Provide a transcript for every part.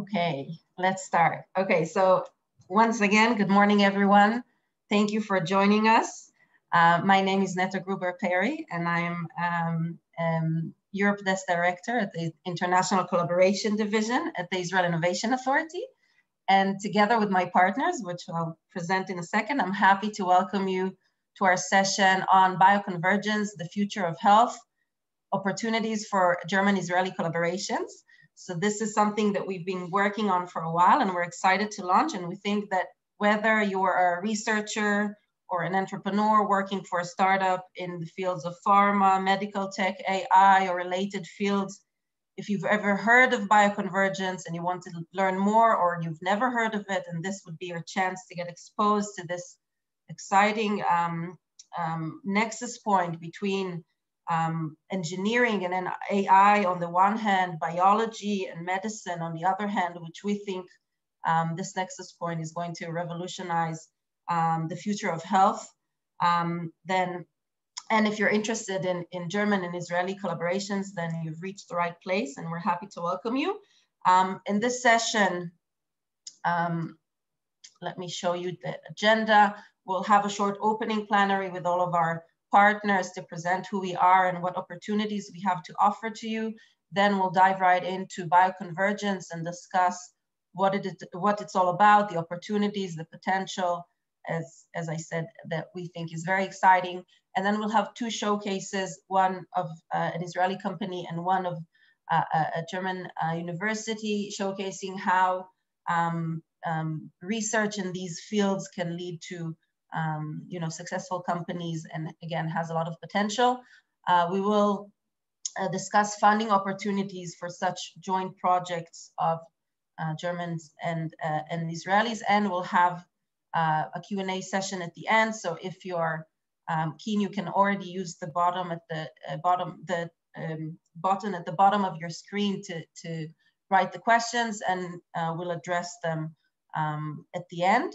Okay, let's start. Okay, so once again, good morning, everyone. Thank you for joining us. My name is Netta Gruber-Perry, and I'm Europe Desk Director at the International Collaboration Division at the Israel Innovation Authority. And together with my partners, which I'll present in a second, I'm happy to welcome you to our session on Bio-Convergence, the future of health, opportunities for German-Israeli collaborations. So this is something that we've been working on for a while, and we're excited to launch. And we think that whether you're a researcher or an entrepreneur working for a startup in the fields of pharma, medical tech, AI, or related fields, if you've ever heard of bioconvergence and you want to learn more, or you've never heard of it, and this would be your chance to get exposed to this exciting nexus point between engineering and then AI on the one hand, biology and medicine on the other hand, which we think this nexus point is going to revolutionize the future of health. And if you're interested in German and Israeli collaborations, then you've reached the right place, and we're happy to welcome you. In this session, let me show you the agenda. We'll have a short opening plenary with all of our partners to present who we are and what opportunities we have to offer to you. Then we'll dive right into bioconvergence and discuss what it's all about, the opportunities, the potential, as I said, that we think is very exciting. And then we'll have two showcases, one of an Israeli company and one of a German university, showcasing how research in these fields can lead to successful companies, and again, has a lot of potential. We will discuss funding opportunities for such joint projects of Germans and Israelis, and we'll have a Q&A session at the end. So if you're keen, you can already use the bottom at the button at the bottom of your screen to write the questions, and we'll address them at the end.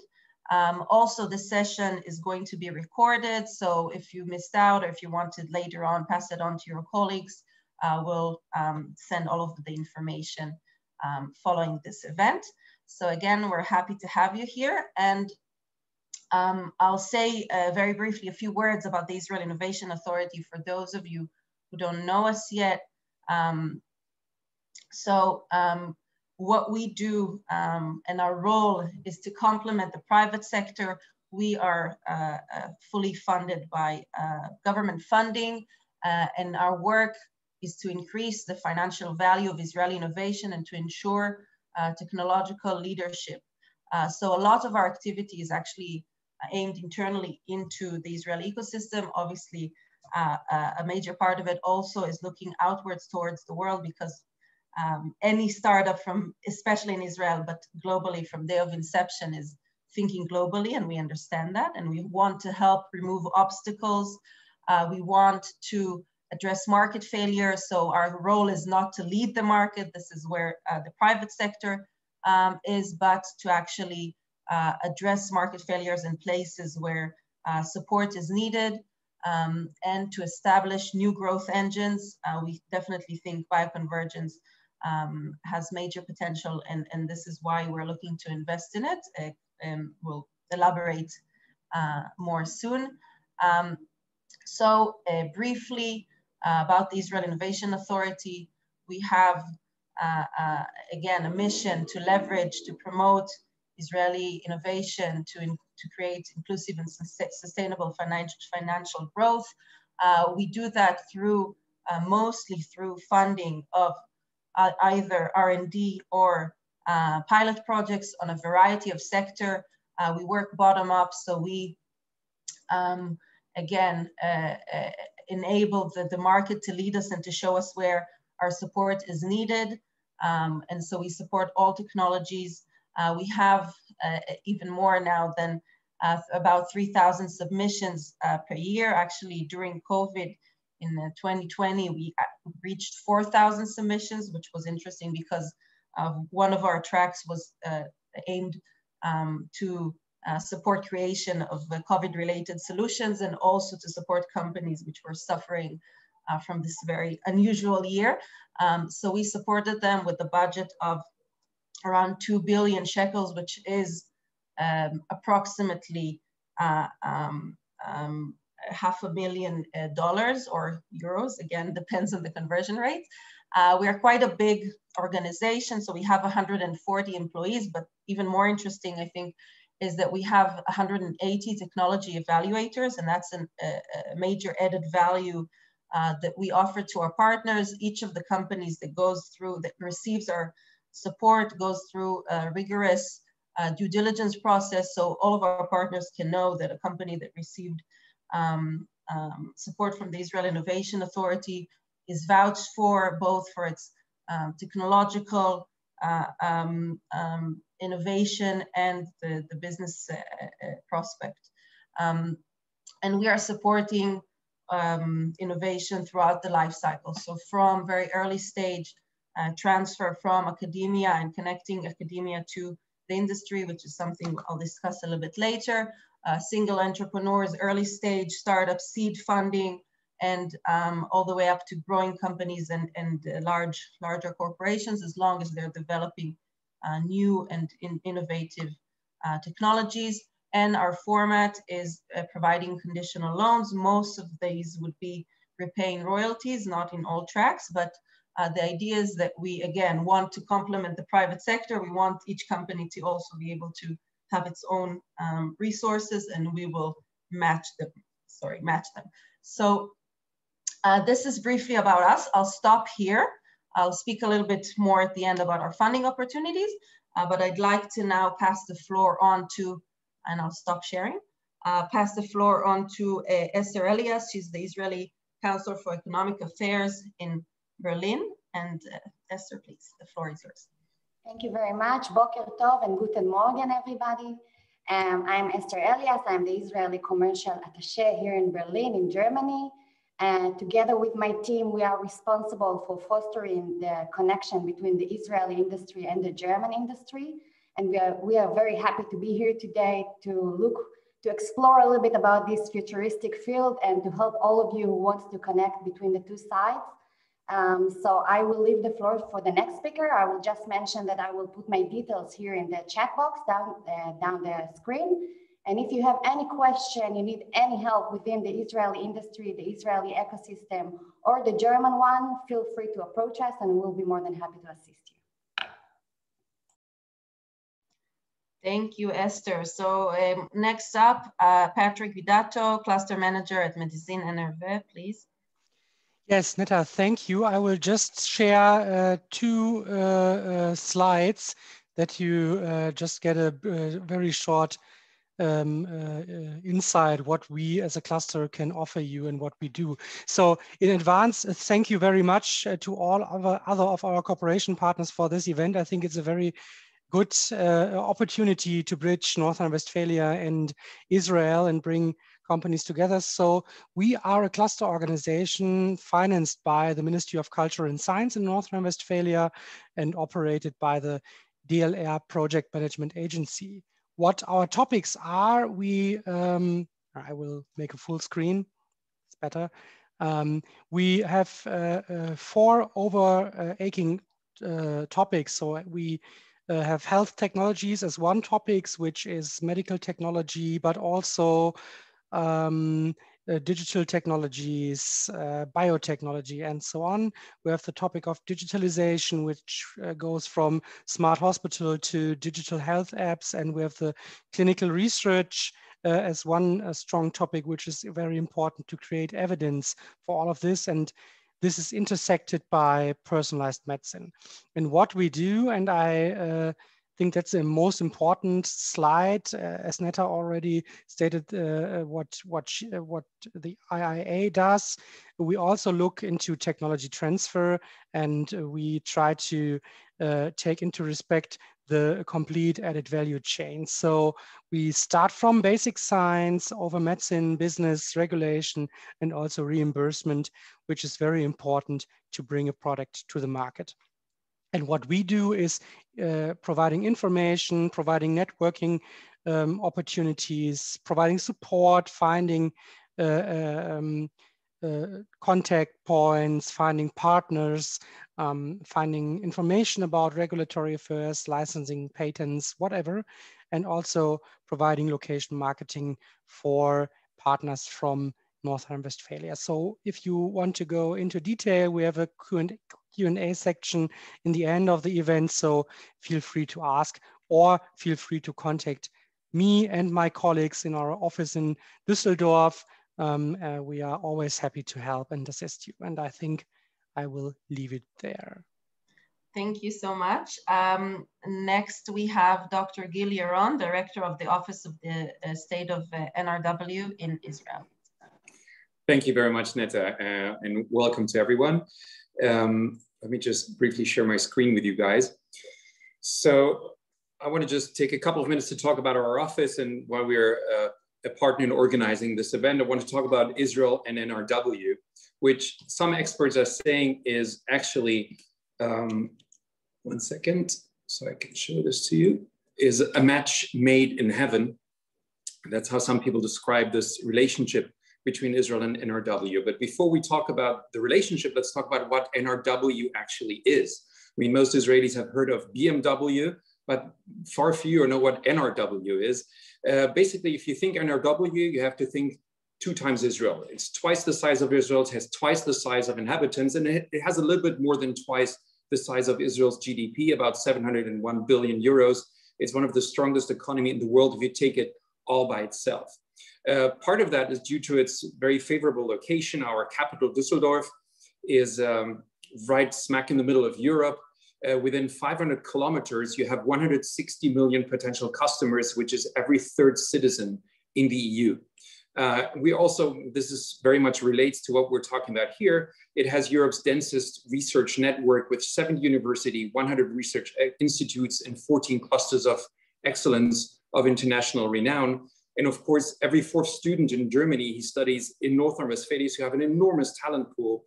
Also, this session is going to be recorded, so if you missed out or if you want to later on pass it on to your colleagues, we'll send all of the information following this event. So again, we're happy to have you here, and I'll say very briefly a few words about the Israel Innovation Authority for those of you who don't know us yet. What we do and our role is to complement the private sector. We are fully funded by government funding, and our work is to increase the financial value of Israeli innovation and to ensure technological leadership. So a lot of our activity is actually aimed internally into the Israeli ecosystem. Obviously, a major part of it also is looking outwards towards the world, because any startup especially in Israel, but globally from day of inception, is thinking globally, and we understand that, and we want to help remove obstacles. We want to address market failure, so our role is not to lead the market. This is where the private sector is, but to actually address market failures in places where support is needed, and to establish new growth engines. We definitely think bioconvergence has major potential, and this is why we're looking to invest in it. We'll elaborate more soon. Briefly about the Israel Innovation Authority, we have, again, a mission to leverage, to promote Israeli innovation, to create inclusive and sustainable financial growth. We do that through, mostly through funding of either R&D or pilot projects on a variety of sector. We work bottom up, so we, again, enable the market to lead us and to show us where our support is needed. And so we support all technologies. We have even more now than about 3,000 submissions per year. Actually, during COVID, in 2020, we reached 4,000 submissions, which was interesting because one of our tracks was aimed to support creation of COVID-related solutions, and also to support companies which were suffering from this very unusual year. So we supported them with a budget of around 2 billion shekels, which is approximately $500,000 or euros. Again, depends on the conversion rate. We are quite a big organization, so we have 140 employees, but even more interesting, I think, is that we have 180 technology evaluators, and that's a major added value that we offer to our partners. Each of the companies that receives our support goes through a rigorous due diligence process, so all of our partners can know that a company that received support from the Israel Innovation Authority is vouched for, both for its technological innovation and the business prospect. And we are supporting innovation throughout the life cycle. So from very early stage transfer from academia and connecting academia to the industry, which is something I'll discuss a little bit later, single entrepreneurs, early stage startups, seed funding, and all the way up to growing companies and larger corporations, as long as they're developing new and innovative technologies. And our format is providing conditional loans. Most of these would be repaying royalties, not in all tracks, but the idea is that we, again, want to complement the private sector. We want each company to also be able to have its own resources, and we will match them. So this is briefly about us. I'll stop here. I'll speak a little bit more at the end about our funding opportunities, but I'd like to now pass the floor on to, and I'll stop sharing, pass the floor on to Esther Elias. She's the Israeli Counselor for Economic Affairs in Berlin. And Esther, please, the floor is yours. Thank you very much. Boker Tov and Guten Morgen, everybody. I'm Esther Elias. I'm the Israeli Commercial Attaché here in Berlin, in Germany. And together with my team, we are responsible for fostering the connection between the Israeli industry and the German industry. And we are very happy to be here today to explore a little bit about this futuristic field and to help all of you who want to connect between the two sides. So I will leave the floor for the next speaker. I will just mention that I will put my details here in the chat box down the screen. And if you have any question, you need any help within the Israeli industry, the Israeli ecosystem, or the German one, feel free to approach us and we'll be more than happy to assist you. Thank you, Esther. So next up, Patrick Vidato, Cluster Manager at Medizin.NRW, please. Yes, Netta, thank you. I will just share two slides that you just get a very short insight what we as a cluster can offer you and what we do. So in advance, thank you very much to all other of our cooperation partners for this event. I think it's a very good opportunity to bridge North Rhine-Westphalia and Israel and bring companies together. So we are a cluster organization financed by the Ministry of Culture and Science in North Rhine-Westphalia and operated by the DLR Project Management Agency. What our topics are, I will make a full screen, it's better. We have 4 overarching topics. So we have health technologies as one topic, which is medical technology, but also digital technologies, biotechnology, and so on. We have the topic of digitalization, which goes from smart hospital to digital health apps. And we have the clinical research as one strong topic, which is very important to create evidence for all of this. And this is intersected by personalized medicine. And what we do, and I think that's the most important slide, as Netta already stated, what the IIA does. We also look into technology transfer, and we try to take into respect the complete added value chain. So we start from basic science over medicine, business, regulation, and also reimbursement, which is very important to bring a product to the market. And what we do is providing information, providing networking opportunities, providing support, finding contact points, finding partners, finding information about regulatory affairs, licensing, patents, whatever, and also providing location marketing for partners from North Rhine-Westphalia. So if you want to go into detail, we have a Q&A section in the end of the event, so feel free to ask or feel free to contact me and my colleagues in our office in Düsseldorf. We are always happy to help and assist you. And I think I will leave it there. Thank you so much. Next, we have Dr. Gilliard, Director of the Office of the State of NRW in Israel. Thank you very much, Netta, and welcome to everyone. Let me just briefly share my screen with you guys. So I want to just take a couple of minutes to talk about our office, and while we're a partner in organizing this event, I want to talk about Israel and NRW, which some experts are saying is actually, one second, so I can show this to you, is a match made in heaven. That's how some people describe this relationship between Israel and NRW. But before we talk about the relationship, let's talk about what NRW actually is. I mean, most Israelis have heard of BMW, but far fewer know what NRW is. Basically, if you think NRW, you have to think 2 times Israel. It's twice the size of Israel, it has twice the size of inhabitants, and it has a little bit more than twice the size of Israel's GDP, about 701 billion euros. It's one of the strongest economies in the world if you take it all by itself. Part of that is due to its very favorable location. Our capital, Düsseldorf, is right smack in the middle of Europe. Within 500 kilometers, you have 160 million potential customers, which is every 3rd citizen in the EU. We also, this is very much relates to what we're talking about here. It has Europe's densest research network with 7 universities, 100 research institutes, and 14 clusters of excellence of international renown. And of course, every 4th student in Germany, he studies in North Rhine-Westphalia, so you have an enormous talent pool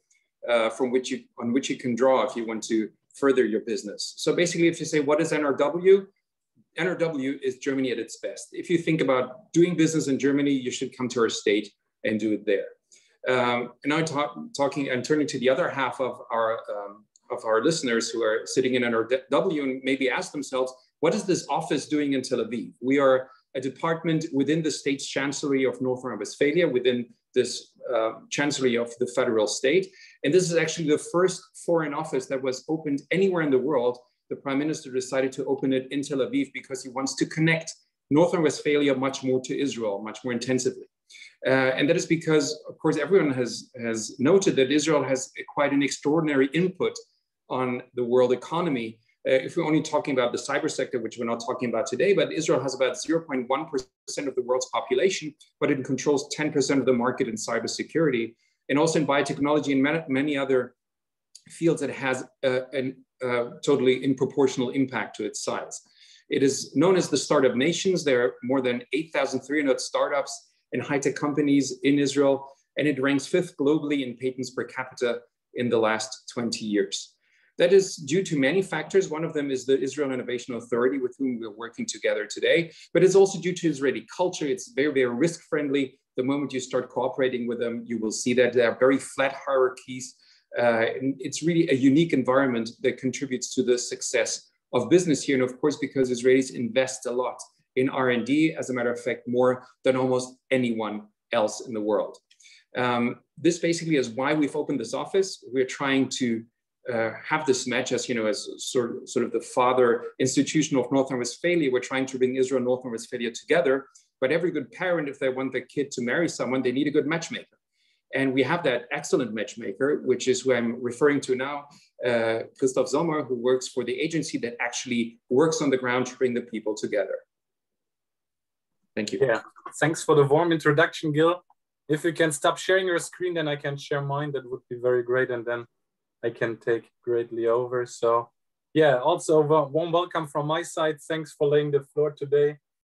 on which you can draw if you want to further your business. So basically, if you say, what is NRW? NRW is Germany at its best. If you think about doing business in Germany, you should come to our state and do it there. And now I'm turning to the other half of our listeners who are sitting in NRW and maybe ask themselves, what is this office doing in Tel Aviv? We are a department within the state's chancellery of North Rhine-Westphalia, within this chancellery of the federal state. And this is actually the first foreign office that was opened anywhere in the world. The Prime Minister decided to open it in Tel Aviv because he wants to connect North Rhine-Westphalia much more to Israel, much more intensively. And that is because, of course, everyone has noted that Israel has quite an extraordinary input on the world economy. If we're only talking about the cyber sector, which we're not talking about today, but Israel has about 0.1% of the world's population, but it controls 10% of the market in cybersecurity. And also in biotechnology and many other fields, it has a totally disproportional impact to its size. It is known as the startup nations. There are more than 8,300 startups and high-tech companies in Israel, and it ranks 5th globally in patents per capita in the last 20 years. That is due to many factors. One of them is the Israel Innovation Authority, with whom we're working together today, but it's also due to Israeli culture. It's very, very risk-friendly. The moment you start cooperating with them, you will see that there are very flat hierarchies. It's really a unique environment that contributes to the success of business here. And of course, because Israelis invest a lot in R&D, as a matter of fact, more than almost anyone else in the world. This basically is why we've opened this office. We're trying to have this match, as you know, as sort of the father institution of North Rhine-Westphalia. We're trying to bring Israel and North Rhine-Westphalia together. But every good parent, if they want their kid to marry someone, they need a good matchmaker. And we have that excellent matchmaker, which is who I'm referring to now, Christoph Sommer, who works for the agency that actually works on the ground to bring the people together. Thank you. Yeah, thanks for the warm introduction, Gil. If you can stop sharing your screen, then I can share mine. That would be very great. And then I can take greatly over. So yeah, also warm welcome from my side. Thanks for laying the floor today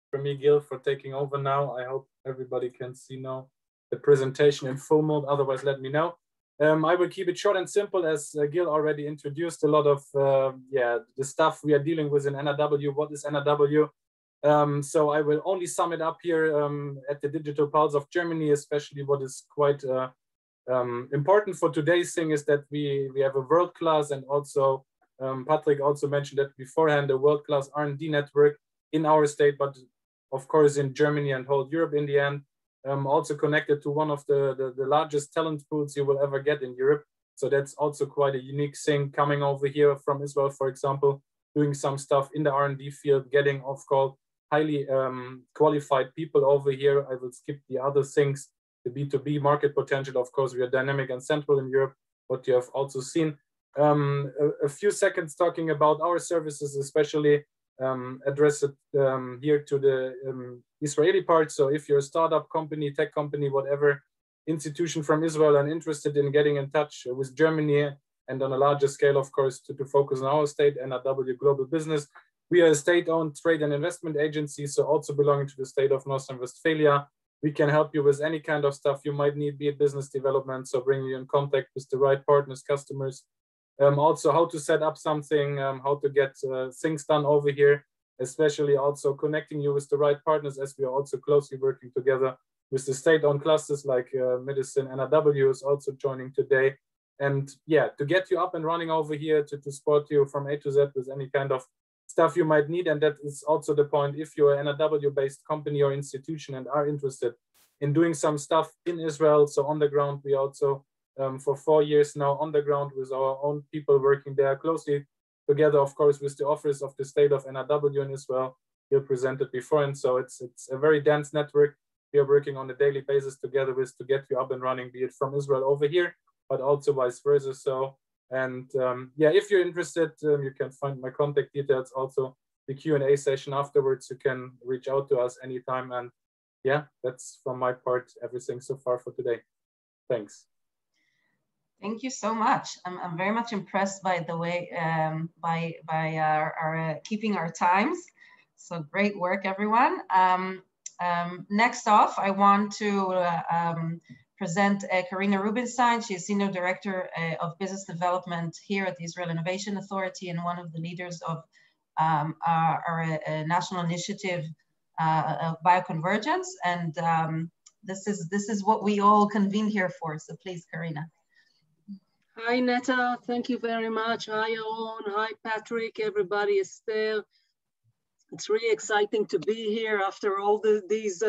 for me, Gil, for taking over now. I hope everybody can see now the presentation in full mode. Otherwise, let me know. I will keep it short and simple, as Gil already introduced a lot of the stuff we are dealing with in NRW. What is NRW? So I will only sum it up here at the Digital Pulse of Germany, especially what is quite Important for today's thing is that we have a world-class, and also Patrick also mentioned that beforehand, a world-class R&D network in our state, but of course in Germany and whole Europe in the end. Also connected to one of the largest talent pools you will ever get in Europe. So that's also quite a unique thing, coming over here from Israel, for example, doing some stuff in the R&D field, getting, of course, highly qualified people over here. I will skip the other things. The B2B market potential, of course, we are dynamic and central in Europe, what you have also seen. A few seconds talking about our services, especially addressed here to the Israeli part. So if you're a startup company, tech company, whatever institution from Israel and interested in getting in touch with Germany, and on a larger scale, of course, to focus on our state, NRW.Global business. We are a state-owned trade and investment agency, so also belonging to the state of Rhine-Westphalia. We can help you with any kind of stuff you might need, be it business development, so bring you in contact with the right partners, customers. Also how to set up something, how to get things done over here, especially also connecting you with the right partners, as we are also closely working together with the state-owned clusters like Medizin.NRW is also joining today. And yeah, to get you up and running over here, to support you from A to Z with any kind of stuff you might need. And that is also the point, if you're an NRW-based company or institution and are interested in doing some stuff in Israel, so on the ground, we also for 4 years now on the ground with our own people working there closely together, of course, with the office of the state of NRW in Israel, you presented before. And so it's a very dense network we are working on a daily basis together with to get you up and running, be it from Israel over here, but also vice versa. So, and yeah, if you're interested, you can find my contact details, also the Q&A session afterwards. You can reach out to us anytime. And yeah, that's from my part, everything so far for today. Thanks. Thank you so much. I'm very much impressed by the way, by our keeping our times. So great work, everyone. Next off, I want to present Karina Rubinstein. She is Senior Director of Business Development here at the Israel Innovation Authority and one of the leaders of our national initiative of Bio-Convergence. And this is what we all convened here for. So please, Karina. Hi, Netta. Thank you very much. Hi, Yaron. Hi, Patrick, everybody, Esther. It's really exciting to be here after all these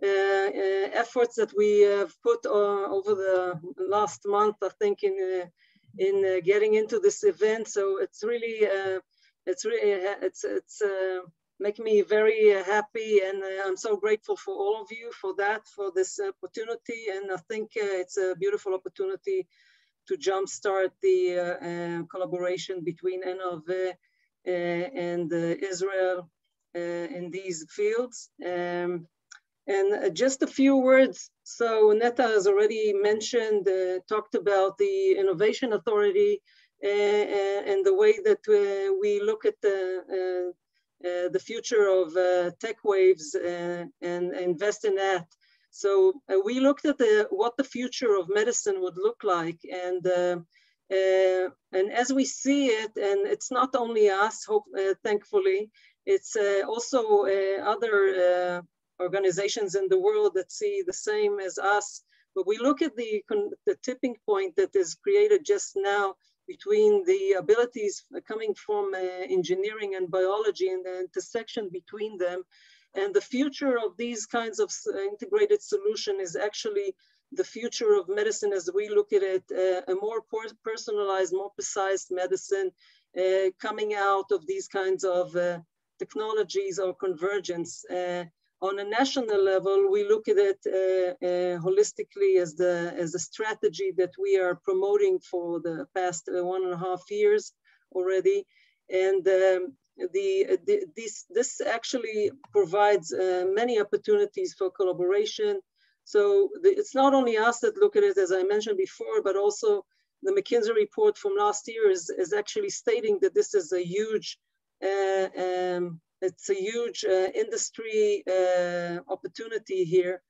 efforts that we have put over the last month, I think, in getting into this event. So it's really making me very happy, and I'm so grateful for all of you for this opportunity. And I think it's a beautiful opportunity to jumpstart the collaboration between NRW and Israel in these fields. And just a few words. So Netta has already mentioned, talked about the Innovation Authority and the way that we look at the future of tech waves and invest in that. So we looked at what the future of medicine would look like, and as we see it, and it's not only us, thankfully, it's also other organizations in the world that see the same as us. But we look at the tipping point that is created just now between the abilities coming from engineering and biology and the intersection between them. And the future of these kinds of integrated solution is actually the future of medicine as we look at it, a more personalized, more precise medicine coming out of these kinds of technologies or convergence. On a national level, we look at it holistically as a strategy that we are promoting for the past 1.5 years already. And this actually provides many opportunities for collaboration. So it's not only us that look at it, as I mentioned before, but also the McKinsey report from last year is actually stating that this is a huge, industry opportunity here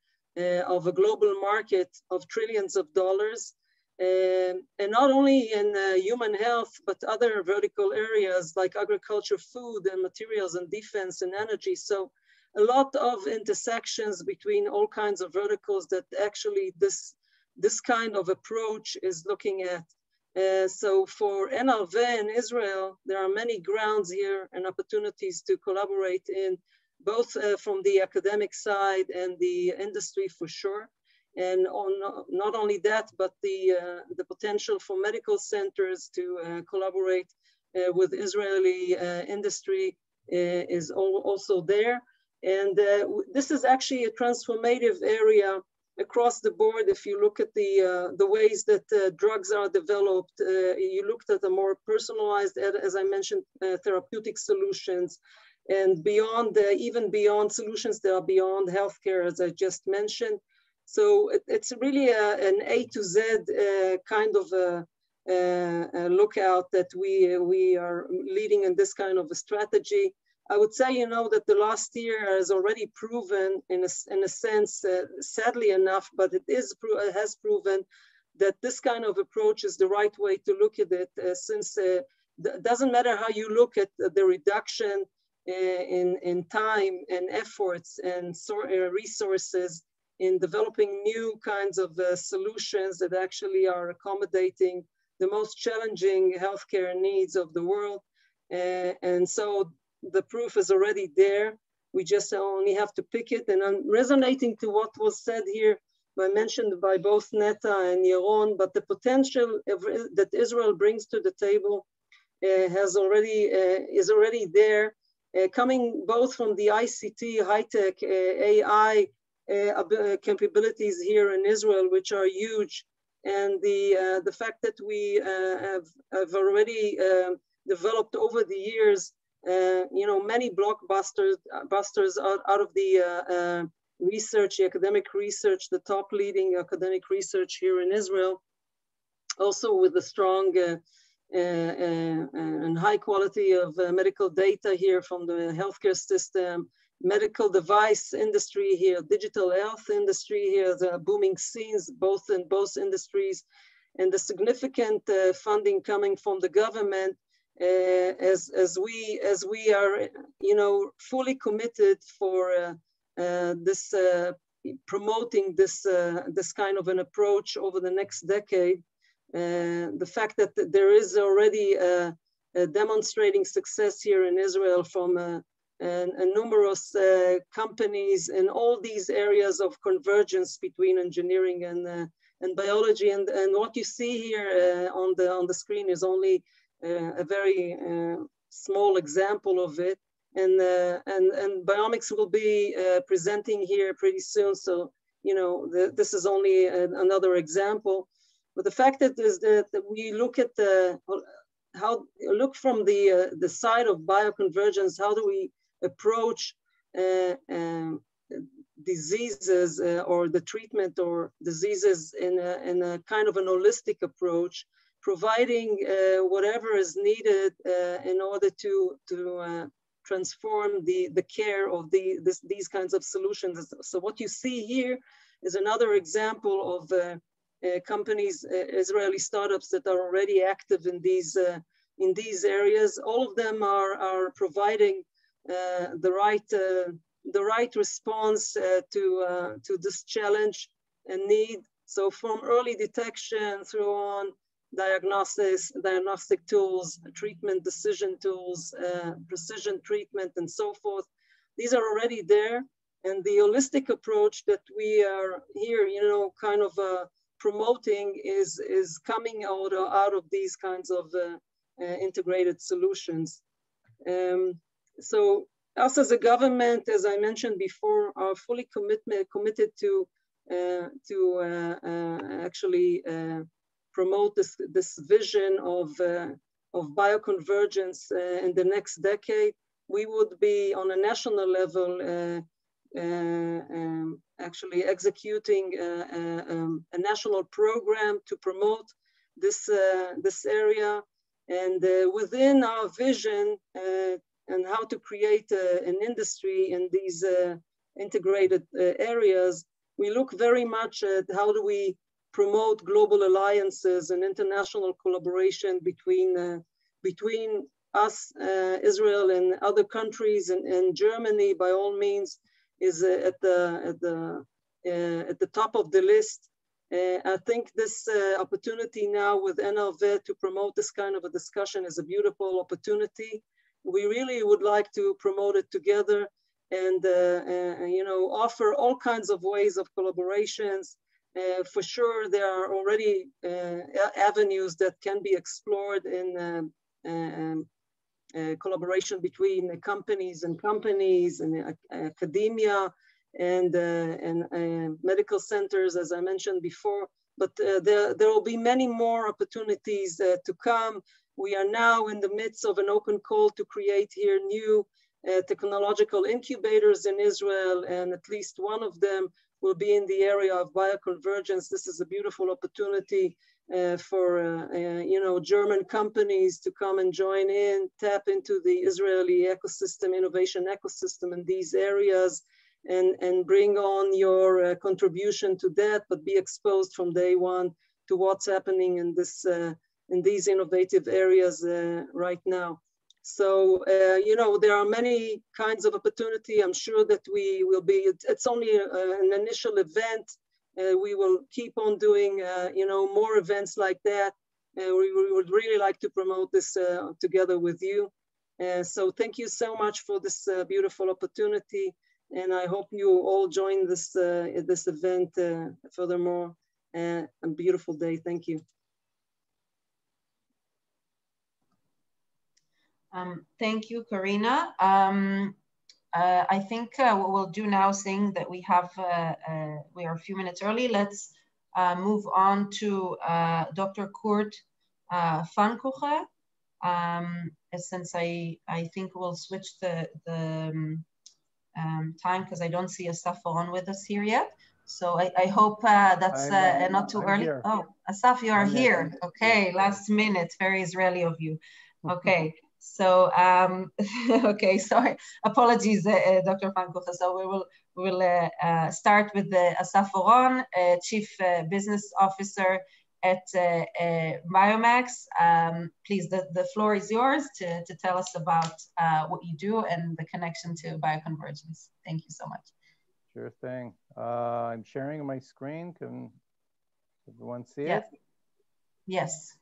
of a global market of trillions of dollars. And not only in human health, but other vertical areas like agriculture, food and materials and defense and energy. So a lot of intersections between all kinds of verticals that actually this this kind of approach is looking at. So for NRW in Israel, there are many grounds here and opportunities to collaborate in, both from the academic side and the industry for sure. And on, not only that, but the potential for medical centers to collaborate with Israeli industry is also there. And this is actually a transformative area across the board. If you look at the ways that drugs are developed, you looked at the more personalized, as I mentioned, therapeutic solutions, and beyond, even beyond solutions that are beyond healthcare, as I just mentioned. So it's really an A to Z kind of a lookout that we are leading in this kind of a strategy. I would say, you know, that the last year has already proven, in a sense, sadly enough, but it has proven that this kind of approach is the right way to look at it, since it doesn't matter how you look at the reduction in time and efforts and resources in developing new kinds of solutions that actually are accommodating the most challenging healthcare needs of the world. And so the proof is already there. We just only have to pick it. And I'm resonating to what was said here, mentioned by both Netta and Yaron, but the potential that Israel brings to the table is already there, coming both from the ICT, high-tech, AI capabilities here in Israel, which are huge, and the fact that we have already developed over the years, you know, many blockbusters out of the research, the academic research, the top leading academic research here in Israel, also with the strong and high quality of medical data here from the healthcare system, medical device industry here, digital health industry here, the booming scenes in both industries, and the significant funding coming from the government, as we are, you know, fully committed for this promoting this kind of an approach over the next decade. The fact that there is already a demonstrating success here in Israel from numerous companies in all these areas of convergence between engineering and biology, and what you see here on the screen is only a very small example of it, and Biomics will be presenting here pretty soon. So, you know, this is only another example. But the fact is that we look at look from the side of bioconvergence, how do we approach diseases or the treatment or diseases in a kind of an holistic approach, providing whatever is needed in order to transform the care of these kinds of solutions. So what you see here is another example of companies, Israeli startups that are already active in these areas. All of them are providing the right response to this challenge and need. So from early detection through on diagnostic tools, treatment decision tools, precision treatment, and so forth. These are already there, and the holistic approach that we are here, you know, kind of promoting is coming out of these kinds of integrated solutions. So us as a government, as I mentioned before, are fully committed to actually promote this vision of bioconvergence in the next decade. We would be on a national level actually executing a national program to promote this area, and within our vision and how to create an industry in these integrated areas, we look very much at how do we promote global alliances and international collaboration between us, Israel, and other countries, and Germany, by all means, is at the top of the list. I think this opportunity now with NRW to promote this kind of a discussion is a beautiful opportunity. We really would like to promote it together and you know, offer all kinds of ways of collaborations. For sure, there are already avenues that can be explored in collaboration between companies and academia and medical centers, as I mentioned before. But there will be many more opportunities to come. We are now in the midst of an open call to create here new technological incubators in Israel, and at least one of them will be in the area of bioconvergence. This is a beautiful opportunity for you know, German companies to come and join in, tap into the Israeli ecosystem, innovation ecosystem in these areas, and bring on your contribution to that, but be exposed from day one to what's happening in this in these innovative areas right now. So, you know, there are many kinds of opportunity. I'm sure that we will be, it's only an initial event. We will keep on doing, you know, more events like that. We would really like to promote this together with you. So thank you so much for this beautiful opportunity. And I hope you all join this, this event furthermore. A beautiful day. Thank you. Thank you, Karina. I think what we'll do now, seeing that we are a few minutes early, let's move on to Dr. Kurt Pfannkuchen. Since I think we'll switch the time because I don't see Asaf on with us here yet. So I hope that's not too early. Here. Oh, Asaf, you are here. Okay, last minute, very Israeli of you. Okay. So, okay, sorry, apologies, Dr. Pfannkuchen. So we will start with Asaf Oron, Chief Business Officer at Biomax. Please, the floor is yours to tell us about what you do and the connection to bioconvergence. Thank you so much. Sure thing. I'm sharing my screen. Can everyone see it? Yes.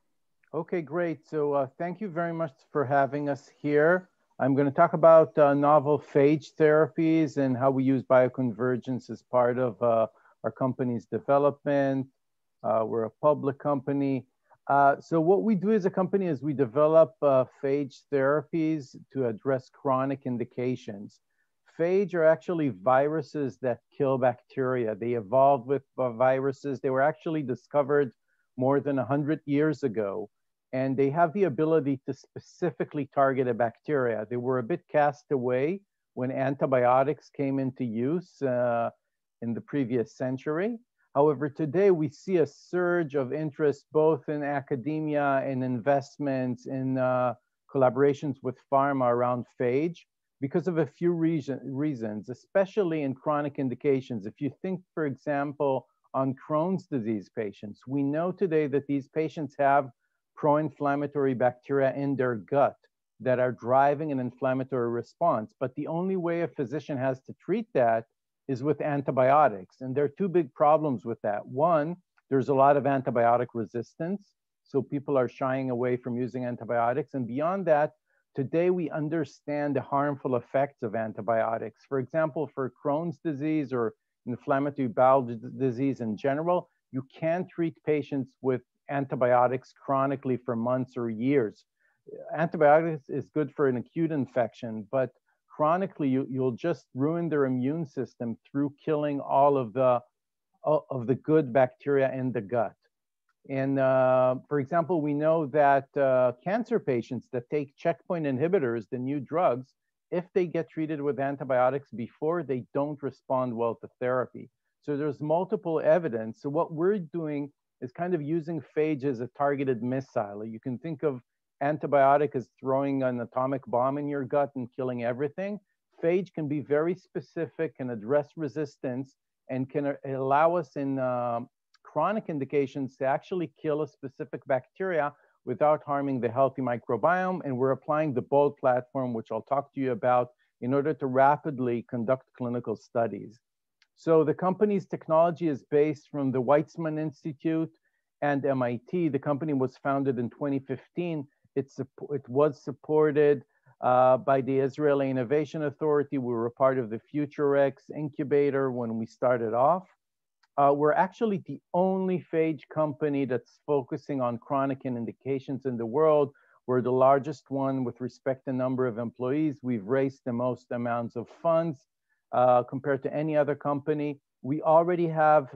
Okay, great. So thank you very much for having us here. I'm going to talk about novel phage therapies and how we use bioconvergence as part of our company's development. We're a public company. So what we do as a company is we develop phage therapies to address chronic indications. Phage are actually viruses that kill bacteria. They evolved with viruses. They were actually discovered more than 100 years ago. And they have the ability to specifically target a bacteria. They were a bit cast away when antibiotics came into use in the previous century. However, today we see a surge of interest both in academia and investments in collaborations with pharma around phage because of a few reasons, especially in chronic indications. If you think, for example, on Crohn's disease patients, we know today that these patients have pro-inflammatory bacteria in their gut that are driving an inflammatory response. But the only way a physician has to treat that is with antibiotics. And there are two big problems with that. One, there's a lot of antibiotic resistance. So people are shying away from using antibiotics. And beyond that, today we understand the harmful effects of antibiotics. For example, for Crohn's disease or inflammatory bowel disease in general, you can't treat patients with antibiotics chronically for months or years. Antibiotics is good for an acute infection, but chronically you'll just ruin their immune system through killing all of the good bacteria in the gut. And for example, we know that cancer patients that take checkpoint inhibitors, the new drugs, if they get treated with antibiotics before, they don't respond well to therapy. So there's multiple evidence. So what we're doing is kind of using phage as a targeted missile. You can think of antibiotic as throwing an atomic bomb in your gut and killing everything. Phage can be very specific, can address resistance, and can allow us in chronic indications to actually kill a specific bacteria without harming the healthy microbiome. And we're applying the BOLD platform, which I'll talk to you about, in order to rapidly conduct clinical studies. So the company's technology is based from the Weizmann Institute and MIT. The company was founded in 2015. It was supported by the Israeli Innovation Authority. We were a part of the FutureX incubator when we started off. We're actually the only phage company that's focusing on chronic indications in the world. We're the largest one with respect to number of employees. We've raised the most amounts of funds compared to any other company. We already have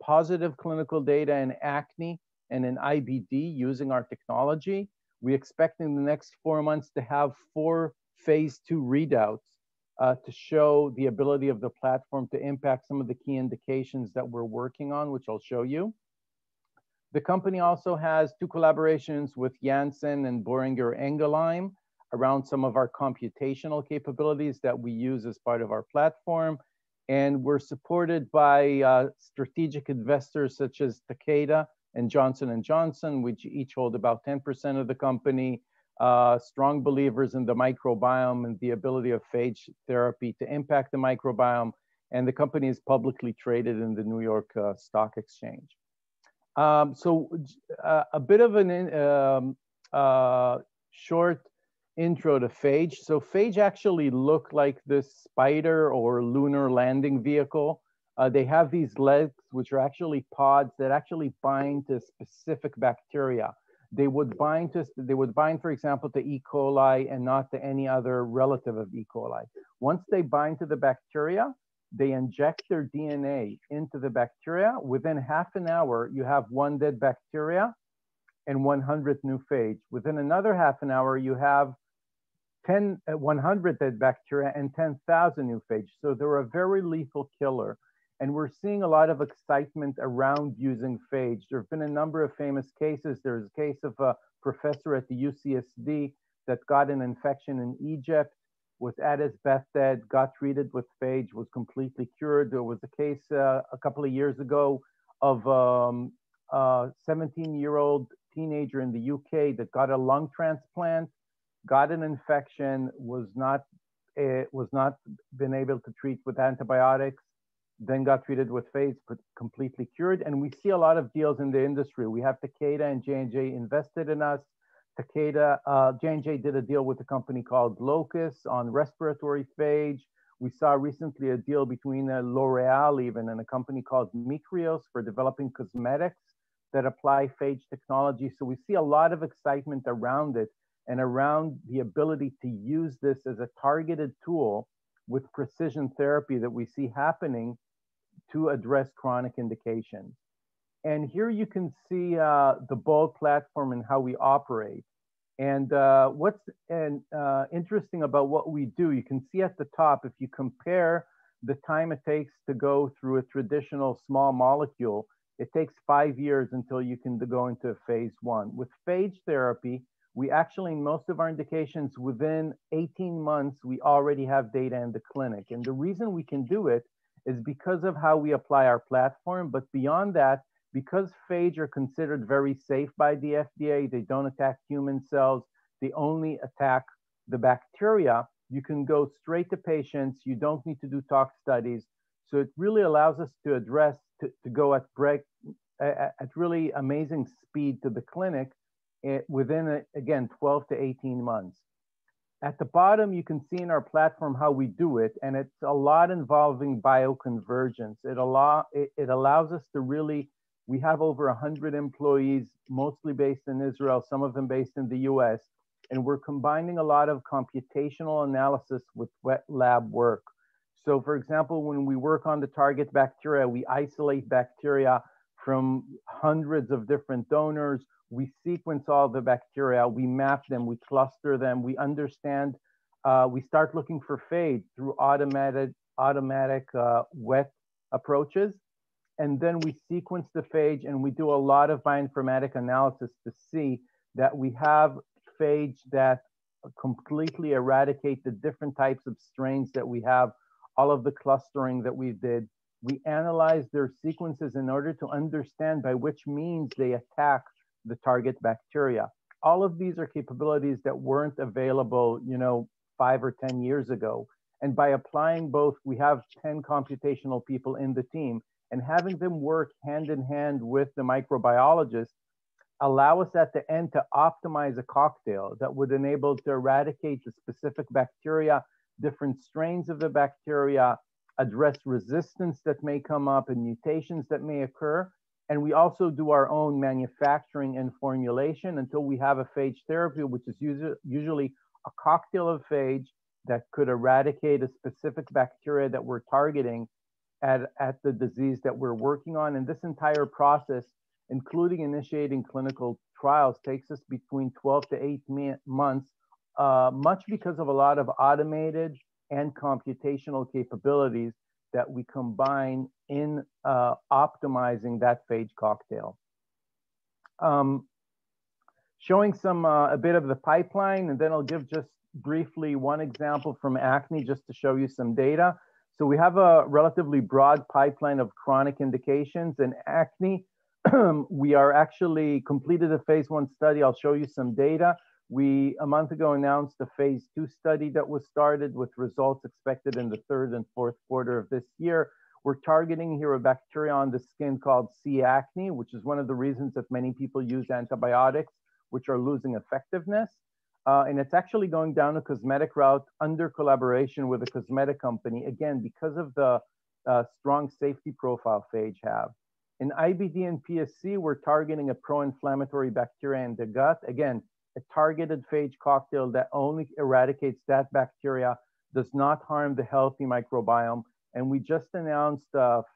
positive clinical data in acne and in IBD using our technology. We expect in the next 4 months to have 4 phase 2 readouts to show the ability of the platform to impact some of the key indications that we're working on, which I'll show you. The company also has 2 collaborations with Janssen and Boehringer Ingelheim around some of our computational capabilities that we use as part of our platform. And we're supported by strategic investors such as Takeda and Johnson & Johnson, which each hold about 10% of the company, strong believers in the microbiome and the ability of phage therapy to impact the microbiome. And the company is publicly traded in the New York Stock Exchange. So a bit of an short intro to phage. So phage actually look like this spider or lunar landing vehicle. They have these legs, which are actually pods that actually bind to specific bacteria. They would bind, for example, to E. coli and not to any other relative of E. coli. Once they bind to the bacteria, they inject their DNA into the bacteria. Within half an hour, you have 1 dead bacteria and 100 new phage. Within another half an hour, you have 100 dead bacteria and 10,000 new phage. So they're a very lethal killer. And we're seeing a lot of excitement around using phage. There have been a number of famous cases. There's a case of a professor at the UCSD that got an infection in Egypt, was at his deathbed, got treated with phage, was completely cured. There was a case a couple of years ago of a 17-year-old teenager in the UK that got a lung transplant, got an infection, was not been able to treat with antibiotics, then got treated with phage, but completely cured. And we see a lot of deals in the industry. We have Takeda and J&J invested in us. J&J did a deal with a company called Locus on respiratory phage. We saw recently a deal between L'Oreal even and a company called Mikrios for developing cosmetics that apply phage technology. So we see a lot of excitement around it and around the ability to use this as a targeted tool with precision therapy that we see happening to address chronic indications. And here you can see the BOLD platform and how we operate. And what's interesting about what we do, you can see at the top, if you compare the time it takes to go through a traditional small molecule, it takes 5 years until you can go into phase 1. With phage therapy, we actually, in most of our indications, within 18 months, we already have data in the clinic. And the reason we can do it is because of how we apply our platform. But beyond that, because phage are considered very safe by the FDA, they don't attack human cells, they only attack the bacteria, you can go straight to patients, you don't need to do tox studies. So it really allows us to address, to go at really amazing speed to the clinic within, again, 12 to 18 months. At the bottom, you can see in our platform how we do it, and it's a lot involving bioconvergence. It allows us to really, we have over 100 employees, mostly based in Israel, some of them based in the US, and we're combining a lot of computational analysis with wet lab work. So for example, when we work on the target bacteria, we isolate bacteria from hundreds of different donors. We sequence all the bacteria, we map them, we cluster them, we understand, we start looking for phage through automatic wet approaches. And then we sequence the phage and we do a lot of bioinformatic analysis to see that we have phage that completely eradicate the different types of strains that we have, all of the clustering that we did. We analyze their sequences in order to understand by which means they attack the target bacteria. All of these are capabilities that weren't available, 5 or 10 years ago. And by applying both, we have 10 computational people in the team, and having them work hand in hand with the microbiologist allow us at the end to optimize a cocktail that would enable to eradicate the specific bacteria, different strains of the bacteria, address resistance that may come up and mutations that may occur. And we also do our own manufacturing and formulation until we have a phage therapy, which is usually a cocktail of phage that could eradicate a specific bacteria that we're targeting at the disease that we're working on. And this entire process, including initiating clinical trials, takes us between 12 to 8 months, much because of a lot of automated and computational capabilities that we combine in optimizing that phage cocktail. Showing a bit of the pipeline, and then I'll give just briefly one example from acne just to show you some data. So we have a relatively broad pipeline of chronic indications. In acne, we are actually completed a phase 1 study. I'll show you some data. We, a month ago, announced a phase 2 study that was started with results expected in the 3rd and 4th quarter of this year. We're targeting here a bacteria on the skin called C. acne, which is one of the reasons that many people use antibiotics, which are losing effectiveness. And it's actually going down a cosmetic route under collaboration with a cosmetic company, again, because of the strong safety profile phage have. In IBD and PSC, we're targeting a pro-inflammatory bacteria in the gut. Again, a targeted phage cocktail that only eradicates that bacteria, does not harm the healthy microbiome. And we just announced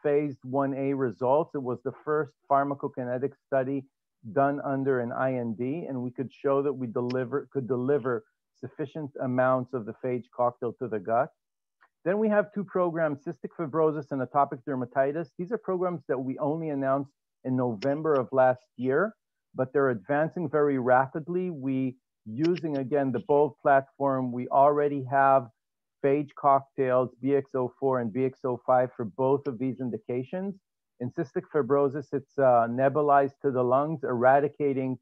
phase 1A results. It was the first pharmacokinetic study done under an IND, and we could show that we could deliver sufficient amounts of the phage cocktail to the gut. Then we have 2 programs, cystic fibrosis and atopic dermatitis. These are programs that we only announced in November of last year, but they're advancing very rapidly. We, using again the BOLD platform, we already have phage cocktails, BX04 and BX05 for both of these indications. In cystic fibrosis, it's nebulized to the lungs, eradicating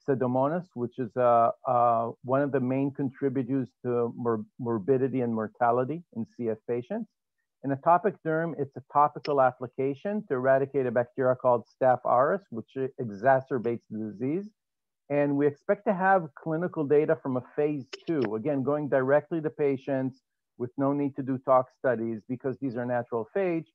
Pseudomonas, which is one of the main contributors to morbidity and mortality in CF patients. In atopic derm, it's a topical application to eradicate a bacteria called Staph aureus, which exacerbates the disease. And we expect to have clinical data from a phase 2, again, going directly to patients with no need to do tox studies because these are natural phage.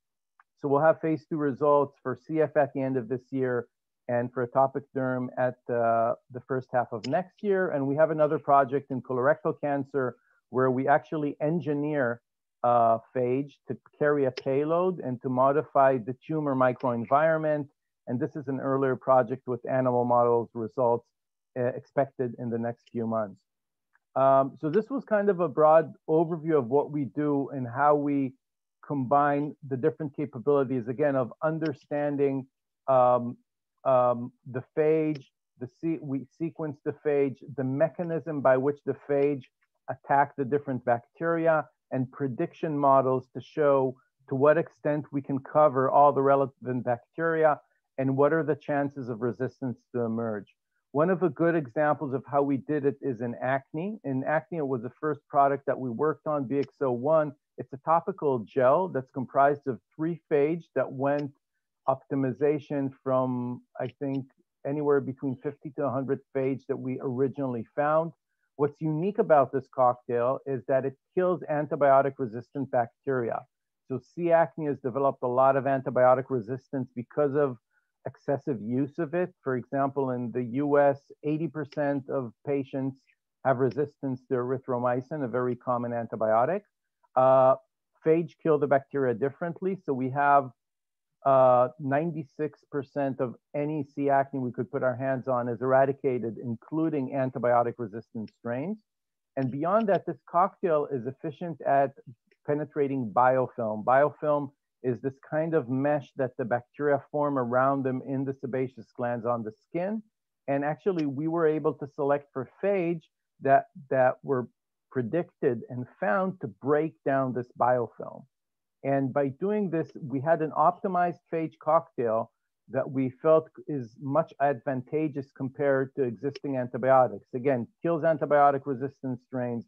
So we'll have phase 2 results for CF at the end of this year and for atopic derm at the first half of next year. And we have another project in colorectal cancer where we actually engineer phage to carry a payload and to modify the tumor microenvironment. And this is an earlier project with animal models results expected in the next few months. So this was kind of a broad overview of what we do and how we combine the different capabilities, again, of understanding the phage, we sequence the phage, the mechanism by which the phage attack the different bacteria, and prediction models to show to what extent we can cover all the relevant bacteria and what are the chances of resistance to emerge. One of the good examples of how we did it is in acne. In acne, it was the first product that we worked on, BX01. It's a topical gel that's comprised of 3 phage that went optimization from, I think, anywhere between 50 to 100 phage that we originally found. What's unique about this cocktail is that it kills antibiotic-resistant bacteria. So C. acne has developed a lot of antibiotic resistance because of excessive use of it. For example, in the US, 80% of patients have resistance to erythromycin, a very common antibiotic. Phage kill the bacteria differently. So we have 96% of any C. acne we could put our hands on is eradicated, including antibiotic-resistant strains. And beyond that, this cocktail is efficient at penetrating biofilm. Biofilm is this kind of mesh that the bacteria form around them in the sebaceous glands on the skin. And actually, we were able to select for phage that were predicted and found to break down this biofilm. And by doing this, we had an optimized phage cocktail that we felt is much advantageous compared to existing antibiotics. Again, kills antibiotic resistant strains,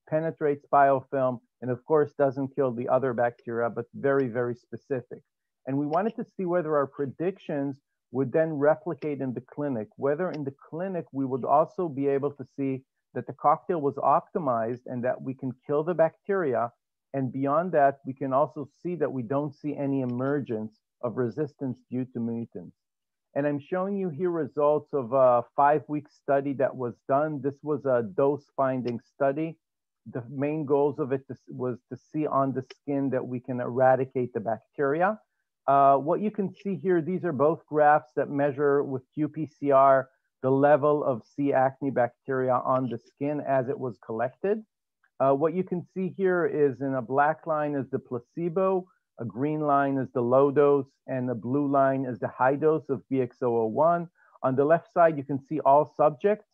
penetrates biofilm, and of course doesn't kill the other bacteria, but very, very specific. And we wanted to see whether our predictions would then replicate in the clinic, whether in the clinic we would also be able to see that the cocktail was optimized and that we can kill the bacteria. And beyond that, we can also see that we don't see any emergence of resistance due to mutants. And I'm showing you here results of a 5-week study that was done. This was a dose-finding study. The main goals of it was to see on the skin that we can eradicate the bacteria. What you can see here, these are both graphs that measure with qPCR the level of C. acne bacteria on the skin as it was collected. What you can see here is in a black line is the placebo, a green line is the low dose, and the blue line is the high dose of BX001. On the left side, you can see all subjects.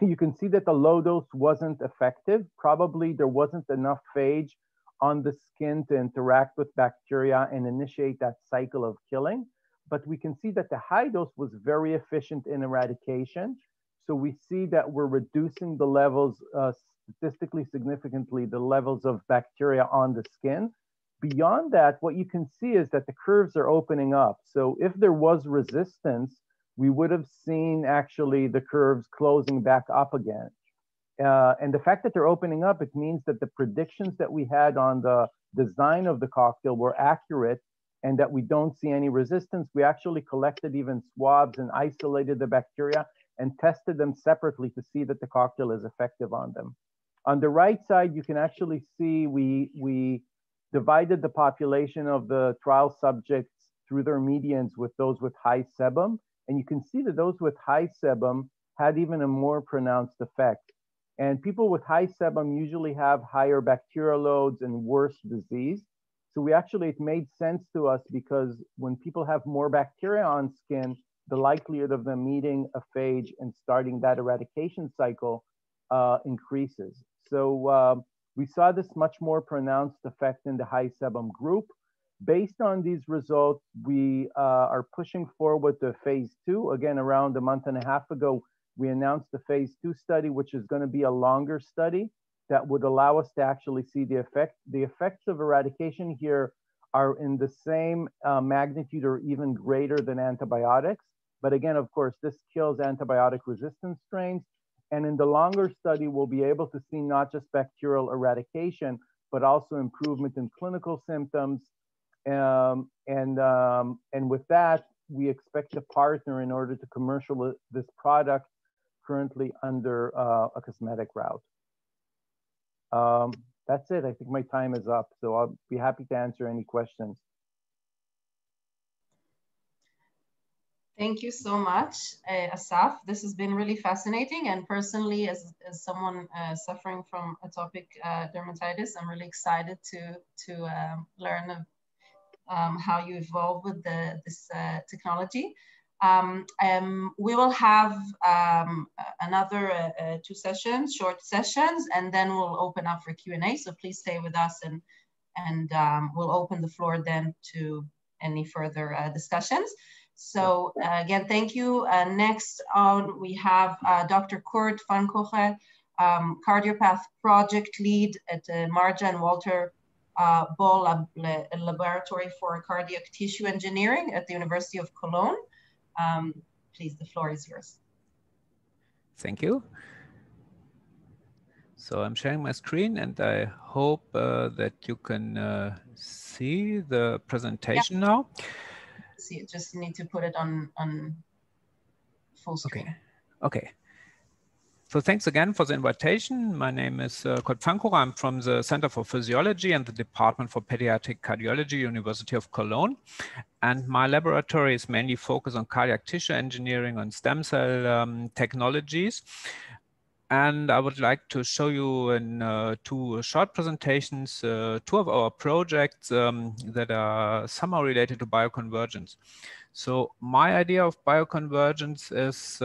You can see that the low dose wasn't effective. Probably there wasn't enough phage on the skin to interact with bacteria and initiate that cycle of killing. But we can see that the high dose was very efficient in eradication. So we see that we're reducing the levels statistically significantly, the levels of bacteria on the skin. Beyond that, what you can see is that the curves are opening up. So if there was resistance, we would have seen actually the curves closing back up again. And the fact that they're opening up, it means that the predictions that we had on the design of the cocktail were accurate and that we don't see any resistance. We actually collected even swabs and isolated the bacteria and tested them separately to see that the cocktail is effective on them. On the right side, you can actually see we divided the population of the trial subjects through their medians with those with high sebum. And you can see that those with high sebum had even a more pronounced effect. And people with high sebum usually have higher bacterial loads and worse disease. So it made sense to us because when people have more bacteria on skin, the likelihood of them meeting a phage and starting that eradication cycle increases. So we saw this much more pronounced effect in the high sebum group. Based on these results, we are pushing forward to phase 2. Again, around a month and a half ago, we announced the phase 2 study, which is going to be a longer study that would allow us to actually see the effect. The effects of eradication here are in the same magnitude or even greater than antibiotics. But again, of course, this kills antibiotic resistant strains. And in the longer study, we'll be able to see not just bacterial eradication, but also improvement in clinical symptoms. And with that, we expect to partner in order to commercialize this product currently under a cosmetic route. That's it. I think my time is up, so I'll be happy to answer any questions. Thank you so much, Asaf. This has been really fascinating. And personally, as someone suffering from atopic dermatitis, I'm really excited to learn how you evolve with this technology. We will have another 2 sessions, short sessions, and then we'll open up for Q&A. So please stay with us and we'll open the floor then to any further discussions. So again, thank you. Next on, we have Dr. Kurt van Koche, Cardiopath Project Lead at Marja and Walter Ball Laboratory for Cardiac Tissue Engineering at the University of Cologne. Please, the floor is yours. Thank you. So I'm sharing my screen and I hope that you can see the presentation now. See, just need to put it on full screen. Okay. So thanks again for the invitation. My name is Kurt van Koche. I'm from the Center for Physiology and the Department for Pediatric Cardiology, University of Cologne. And my laboratory is mainly focused on cardiac tissue engineering and stem cell technologies. And I would like to show you in 2 short presentations 2 of our projects that are somehow related to bioconvergence. So my idea of bioconvergence is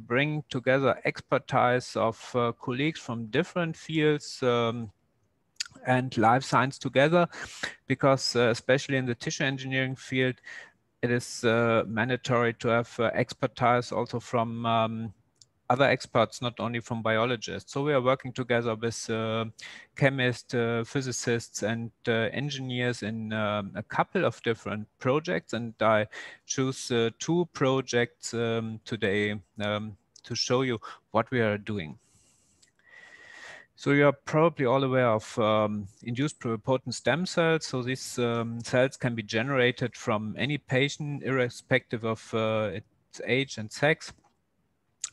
bringing together expertise of colleagues from different fields and life science together, because especially in the tissue engineering field, it is mandatory to have expertise also from other experts, not only from biologists. So we are working together with chemists, physicists, and engineers in a couple of different projects. And I choose 2 projects today to show you what we are doing. So you're probably all aware of induced pluripotent stem cells. So these cells can be generated from any patient, irrespective of its age and sex.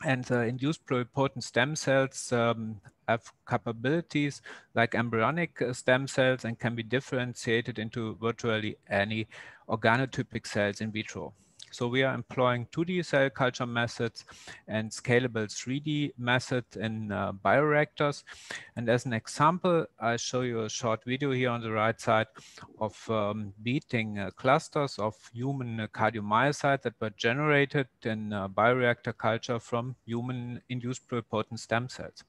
And induced pluripotent stem cells have capabilities like embryonic stem cells and can be differentiated into virtually any organotypic cells in vitro. So we are employing 2D cell culture methods and scalable 3D methods in bioreactors. And as an example, I show you a short video here on the right side of beating clusters of human cardiomyocytes that were generated in bioreactor culture from human induced pluripotent stem cells.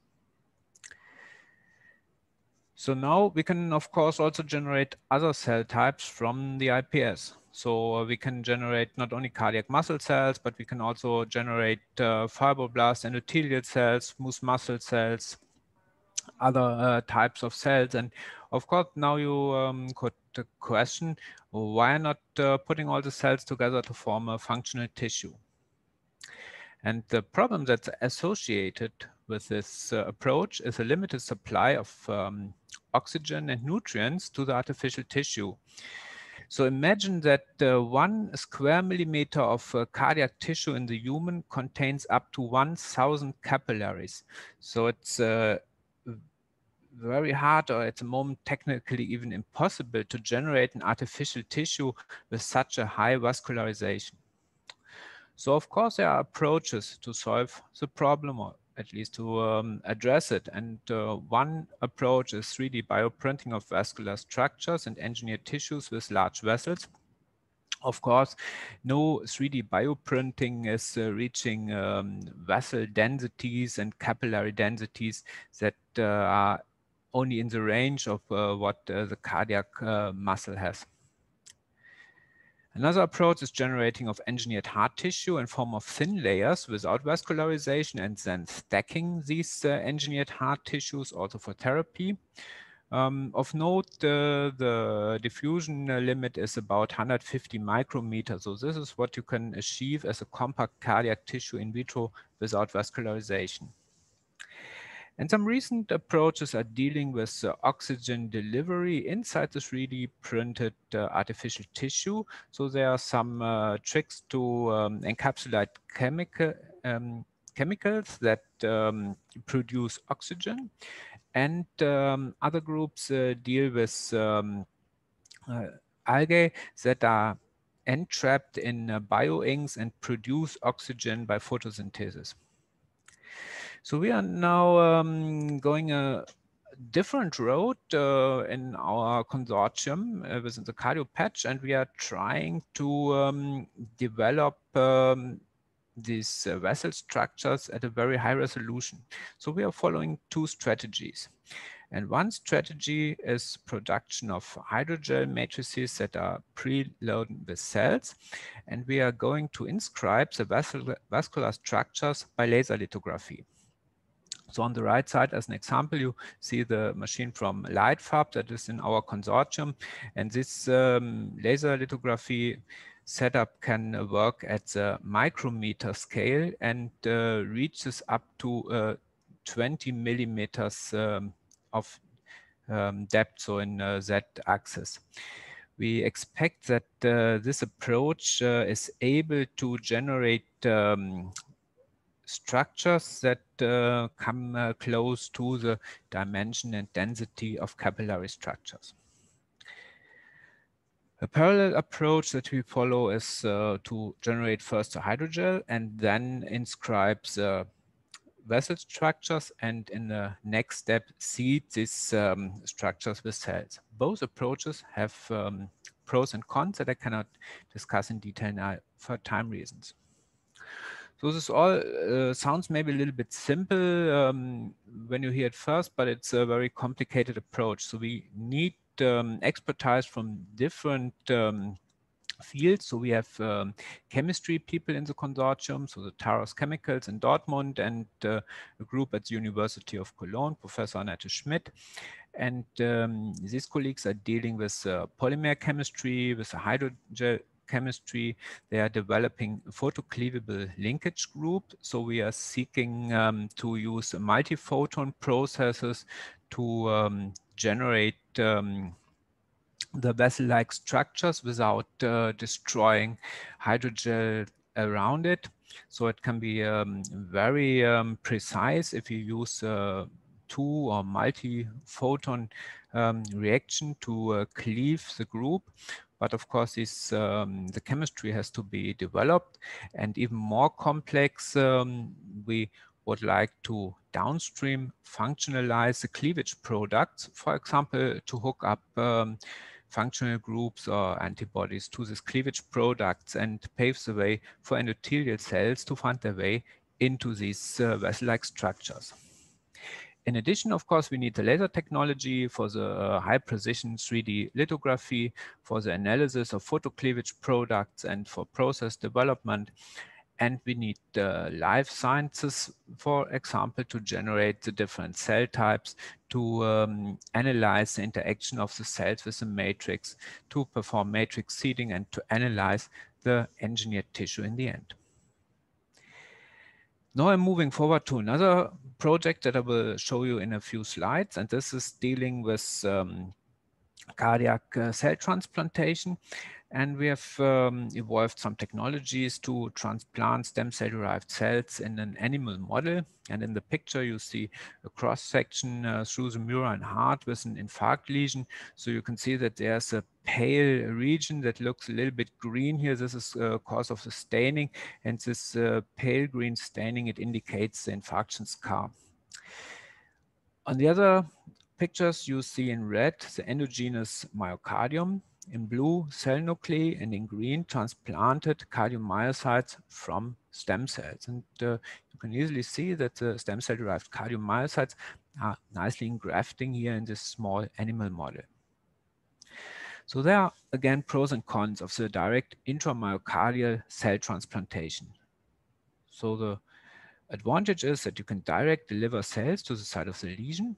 So now we can, of course, also generate other cell types from the iPS. So we can generate not only cardiac muscle cells, but we can also generate fibroblasts, endothelial cells, smooth muscle cells, other types of cells. And of course, now you could question, why not putting all the cells together to form a functional tissue? And the problem that's associated with this approach is a limited supply of oxygen and nutrients to the artificial tissue. So imagine that 1 square millimeter of cardiac tissue in the human contains up to 1,000 capillaries. So it's very hard, or at the moment technically even impossible, to generate an artificial tissue with such a high vascularization. So of course there are approaches to solve the problem, or at least to address it. And one approach is 3D bioprinting of vascular structures and engineered tissues with large vessels. Of course, no 3D bioprinting is reaching vessel densities and capillary densities that are only in the range of what the cardiac muscle has. Another approach is generating of engineered hard tissue in form of thin layers without vascularization, and then stacking these engineered hard tissues also for therapy. Of note, the diffusion limit is about 150 micrometers. So this is what you can achieve as a compact cardiac tissue in vitro without vascularization. And some recent approaches are dealing with oxygen delivery inside the 3D printed artificial tissue. So there are some tricks to encapsulate chemicals that produce oxygen. And other groups deal with algae that are entrapped in bioinks and produce oxygen by photosynthesis. So we are now going a different road in our consortium within the cardio patch, and we are trying to develop these vessel structures at a very high resolution. So we are following 2 strategies. And one strategy is production of hydrogel matrices that are preloaded with cells. And we are going to inscribe the vascular structures by laser lithography. So on the right side, as an example, you see the machine from Lightfab that is in our consortium. And this laser lithography setup can work at the micrometer scale and reaches up to 20 millimeters of depth, so in z-axis. We expect that this approach is able to generate structures that come close to the dimension and density of capillary structures. A parallel approach that we follow is to generate first a hydrogel and then inscribe the vessel structures, and in the next step seed these structures with cells. Both approaches have pros and cons that I cannot discuss in detail now for time reasons. So this all sounds maybe a little bit simple when you hear it first, but it's a very complicated approach. So we need expertise from different fields. So we have chemistry people in the consortium, so the Taros Chemicals in Dortmund, and a group at the University of Cologne, Professor Annette Schmidt. And these colleagues are dealing with polymer chemistry, with a hydrogel chemistry. They are developing a photocleavable linkage group. So we are seeking to use multi-photon processes to generate the vessel-like structures without destroying hydrogel around it. So it can be very precise if you use two or multi-photon reaction to cleave the group. But of course, the chemistry has to be developed, and even more complex, we would like to downstream functionalize the cleavage products, for example, to hook up functional groups or antibodies to these cleavage products and pave the way for endothelial cells to find their way into these vessel-like structures. In addition, of course, we need the laser technology for the high precision 3D lithography, for the analysis of photocleavage products, and for process development. And we need life sciences, for example, to generate the different cell types, to analyze the interaction of the cells with the matrix, to perform matrix seeding, and to analyze the engineered tissue in the end. Now I'm moving forward to another project that I will show you in a few slides, and this is dealing with cardiac cell transplantation. And we have evolved some technologies to transplant stem cell-derived cells in an animal model. And in the picture, you see a cross-section through the murine heart with an infarct lesion. So you can see that there's a pale region that looks a little bit green here. This is cause of the staining. And this pale green staining, it indicates the infarction scar. On the other pictures, you see in red the endogenous myocardium, in blue cell nuclei, and in green transplanted cardiomyocytes from stem cells. And you can easily see that the stem cell derived cardiomyocytes are nicely engrafting here in this small animal model. So there are again pros and cons of the direct intramyocardial cell transplantation. So the advantage is that you can direct deliver cells to the site of the lesion,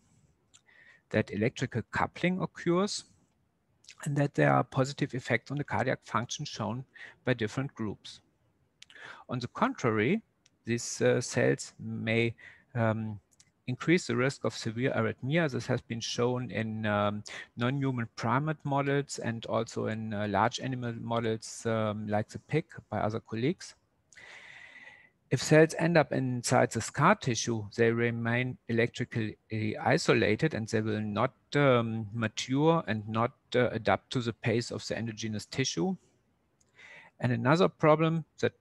that electrical coupling occurs, and that there are positive effects on the cardiac function shown by different groups. On the contrary, these cells may increase the risk of severe arrhythmia. This has been shown in non-human primate models and also in large animal models like the pig by other colleagues. If cells end up inside the scar tissue, they remain electrically isolated and they will not mature and not adapt to the pace of the endogenous tissue. And another problem that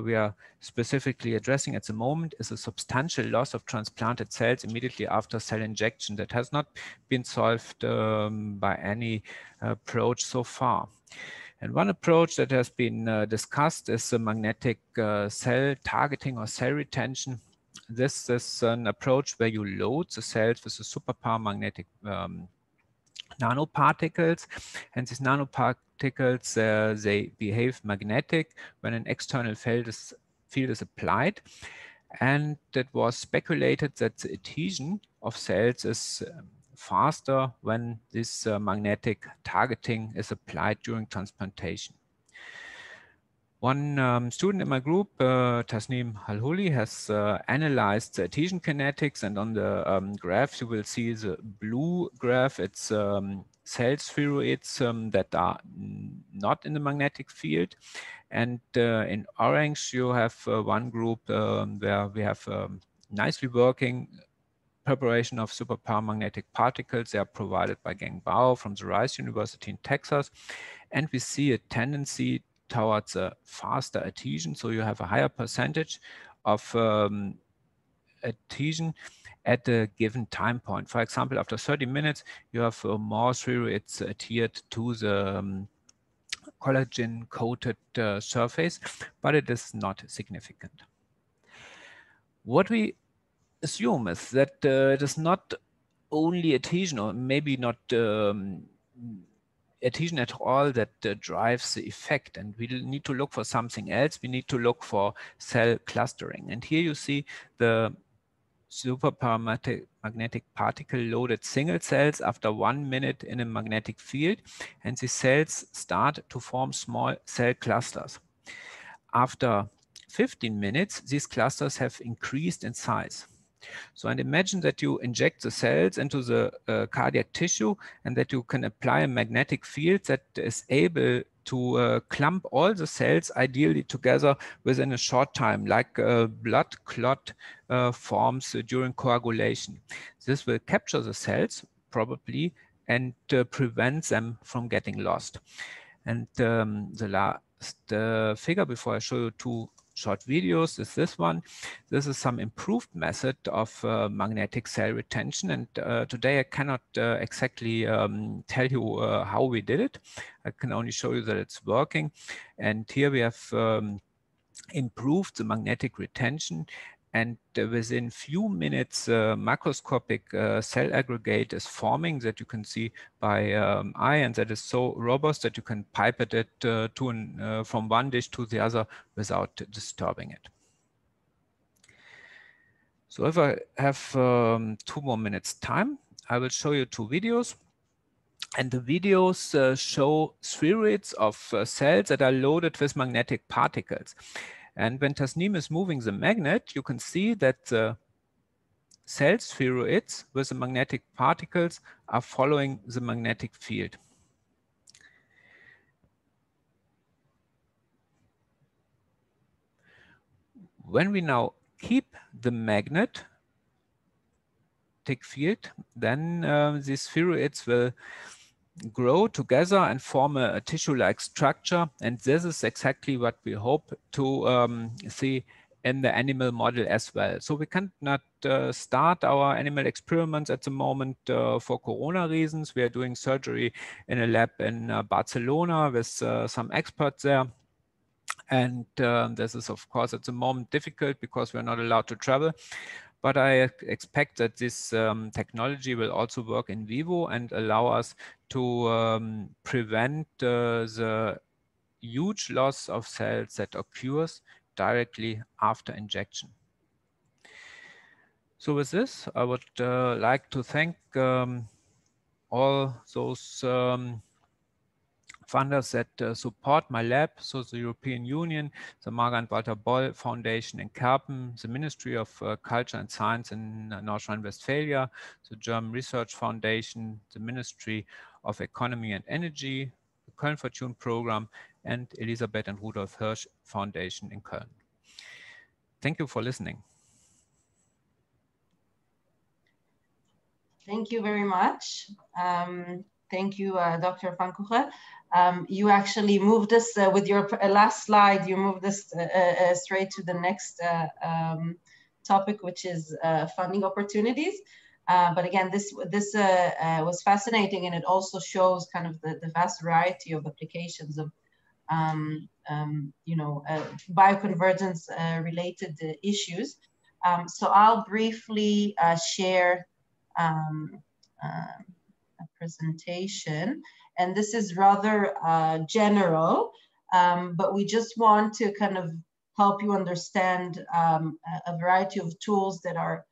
we are specifically addressing at the moment is a substantial loss of transplanted cells immediately after cell injection that has not been solved by any approach so far. And one approach that has been discussed is the magnetic cell targeting or cell retention. This is an approach where you load the cells with a superpower magnetic nanoparticles, and these nanoparticles, they behave magnetic when an external field is applied. And it was speculated that the adhesion of cells is faster when this magnetic targeting is applied during transplantation. One student in my group, Tasneem Halhuli, has analyzed the adhesion kinetics, and on the graph you will see the blue graph. It's cell spheroids that are not in the magnetic field, and in orange you have one group where we have nicely working preparation of superpower magnetic particles. They are provided by Gang Bao from the Rice University in Texas, and we see a tendency towards a faster adhesion. So you have a higher percentage of adhesion at a given time point. For example, after 30 minutes, you have more spheroids adhered to the collagen-coated surface, but it is not significant. What we assume is that it is not only adhesion, or maybe not adhesion at all that drives the effect, and we need to look for something else. We need to look for cell clustering. And here you see the magnetic particle loaded single cells after 1 minute in a magnetic field, and the cells start to form small cell clusters. After 15 minutes, these clusters have increased in size. So, and imagine that you inject the cells into the cardiac tissue and that you can apply a magnetic field that is able to clump all the cells ideally together within a short time, like a blood clot forms during coagulation. This will capture the cells probably and prevent them from getting lost. And the last figure before I show you two short videos is this one. This is some improved method of magnetic cell retention, and today I cannot exactly tell you how we did it. I can only show you that it's working. And here we have improved the magnetic retention, and within few minutes macroscopic cell aggregate is forming that you can see by eye, and that is so robust that you can pipette it from one dish to the other without disturbing it. So if I have 2 more minutes time, I will show you 2 videos. And the videos show spheroids of cells that are loaded with magnetic particles. And when Tasnim is moving the magnet, you can see that the cell spheroids with the magnetic particles are following the magnetic field. When we now keep the magnetic field, then these spheroids will grow together and form a tissue-like structure, and this is exactly what we hope to see in the animal model as well. So we cannot start our animal experiments at the moment for corona reasons. We are doing surgery in a lab in Barcelona with some experts there. And this is, of course, at the moment difficult because we're not allowed to travel. But I expect that this technology will also work in vivo and allow us to prevent the huge loss of cells that occurs directly after injection. So with this, I would like to thank all those funders that support my lab, so the European Union, the Marga and Walter Boll Foundation in Kerpen, the Ministry of Culture and Science in North Rhine-Westphalia, the German Research Foundation, the Ministry of Economy and Energy, the Köln Fortune Program, and Elisabeth and Rudolf Hirsch Foundation in Köln. Thank you for listening. Thank you very much. Thank you, Dr. Fankuche. You actually moved us with your last slide, you moved us straight to the next topic, which is funding opportunities. But again, this was fascinating, and it also shows kind of the vast variety of applications of bioconvergence related issues. So I'll briefly share a presentation, and this is rather general, but we just want to kind of help you understand a variety of tools that are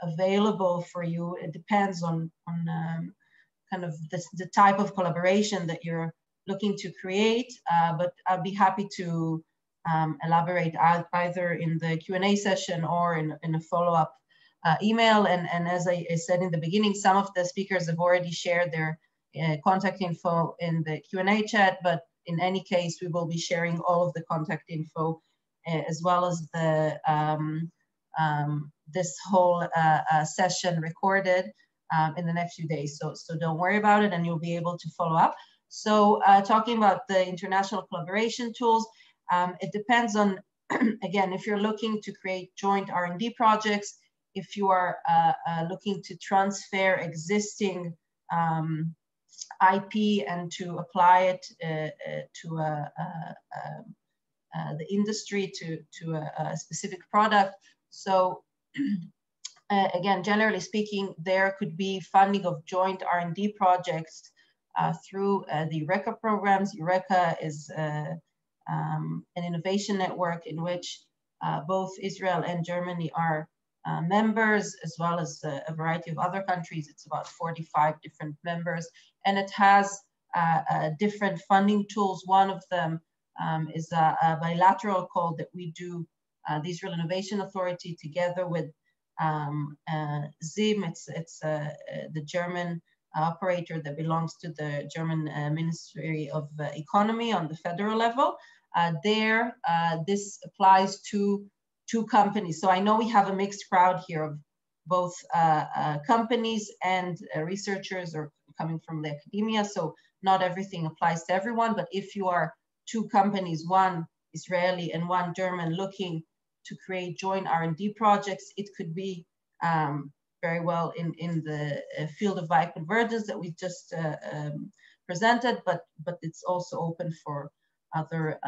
available for you. It depends on kind of the type of collaboration that you're looking to create, but I'll be happy to elaborate either in the Q&A session or in a follow-up email. And as I said in the beginning, some of the speakers have already shared their contact info in the Q&A chat, but in any case, we will be sharing all of the contact info as well as the this whole session recorded in the next few days. So don't worry about it, and you'll be able to follow up. So talking about the international collaboration tools, it depends on, again, if you're looking to create joint R&D projects, if you are looking to transfer existing IP and to apply it to the industry, to a specific product. So again, generally speaking, there could be funding of joint R&D projects through the Eureka programs. Eureka is an innovation network in which both Israel and Germany are members, as well as a variety of other countries. It's about 45 different members, and it has different funding tools. One of them is a bilateral call that we do, the Israel Innovation Authority, together with ZIM. It's the German operator that belongs to the German Ministry of Economy on the federal level. This applies to 2 companies. So I know we have a mixed crowd here of both companies and researchers or coming from the academia. So not everything applies to everyone, but if you are 2 companies, one Israeli and one German, looking to create joint R&D projects, it could be very well in the field of Bio-Convergence that we just presented, but it's also open for other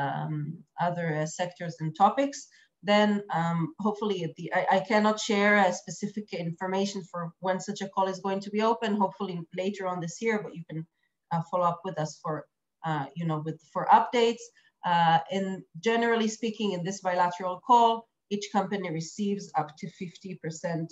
sectors and topics. Then hopefully I cannot share specific information for when such a call is going to be open, hopefully later on this year, but you can follow up with us for for updates. And generally speaking, in this bilateral call, each company receives up to 50%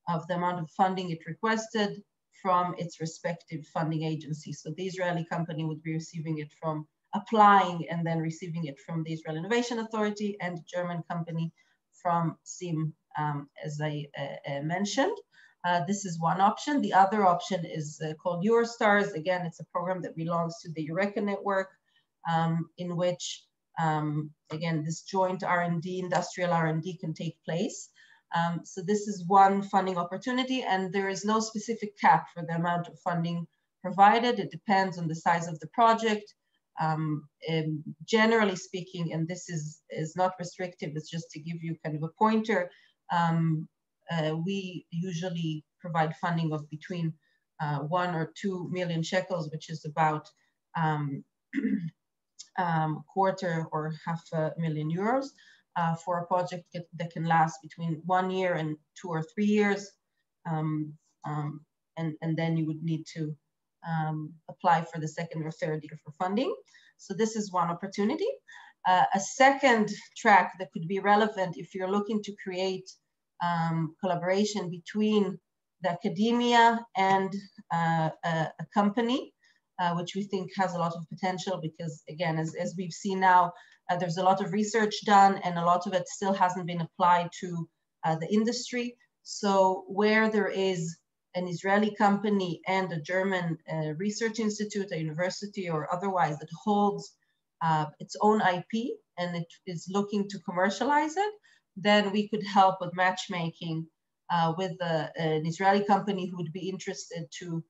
of the amount of funding it requested from its respective funding agency. So the Israeli company would be receiving it from applying and then receiving it from the Israel Innovation Authority, and the German company from SIM, as I mentioned. This is one option. The other option is called Eurostars. Again, it's a program that belongs to the Eureka network, in which, again, this joint R&D, industrial R&D can take place. So this is one funding opportunity, and there is no specific cap for the amount of funding provided. It depends on the size of the project. Generally speaking, and this is not restrictive, it's just to give you kind of a pointer, we usually provide funding of between 1 or 2 million shekels, which is about quarter or $500,000 euros for a project that can last between 1 year and 2 or 3 years. And then you would need to apply for the second or third year for funding. So this is one opportunity. A second track that could be relevant if you're looking to create collaboration between the academia and a company, which we think has a lot of potential, because again, as we've seen now, there's a lot of research done and a lot of it still hasn't been applied to the industry. So where there is an Israeli company and a German research institute, a university or otherwise, that holds its own IP and it is looking to commercialize it, then we could help with matchmaking with an Israeli company who would be interested to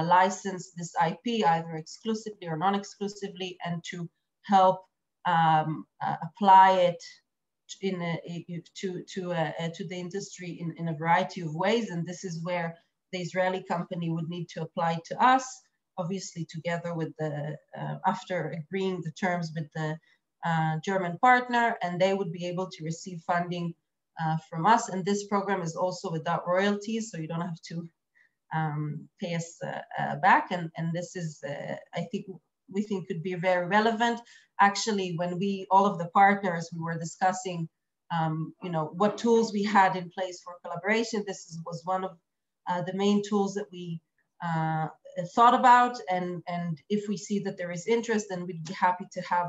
license this IP either exclusively or non-exclusively, and to help apply it to the industry in a variety of ways. And this is where the Israeli company would need to apply to us, obviously together with the, after agreeing the terms with the German partner, and they would be able to receive funding from us. And this program is also without royalties, so you don't have to pay us back. And this is, we think could be very relevant. Actually, when all of the partners, we were discussing, what tools we had in place for collaboration. This was one of the main tools that we thought about. And if we see that there is interest, then we'd be happy to have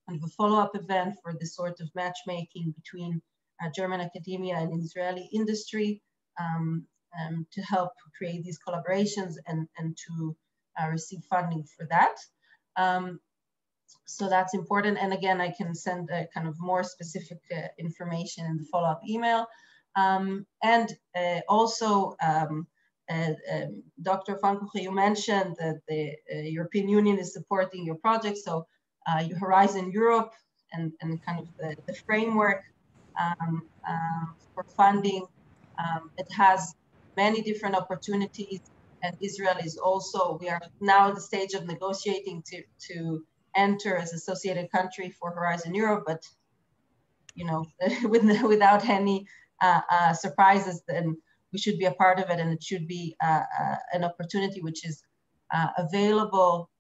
kind of a follow-up event for this sort of matchmaking between German academia and Israeli industry to help create these collaborations and to receive funding for that. So that's important. And again, I can send kind of more specific information in the follow-up email. And also, Dr. Fankuche, you mentioned that the European Union is supporting your project. So your Horizon Europe and kind of the framework for funding, it has many different opportunities. And Israel is also, we are now at the stage of negotiating to enter as associated country for Horizon Europe, but without any surprises, then we should be a part of it, and it should be an opportunity which is available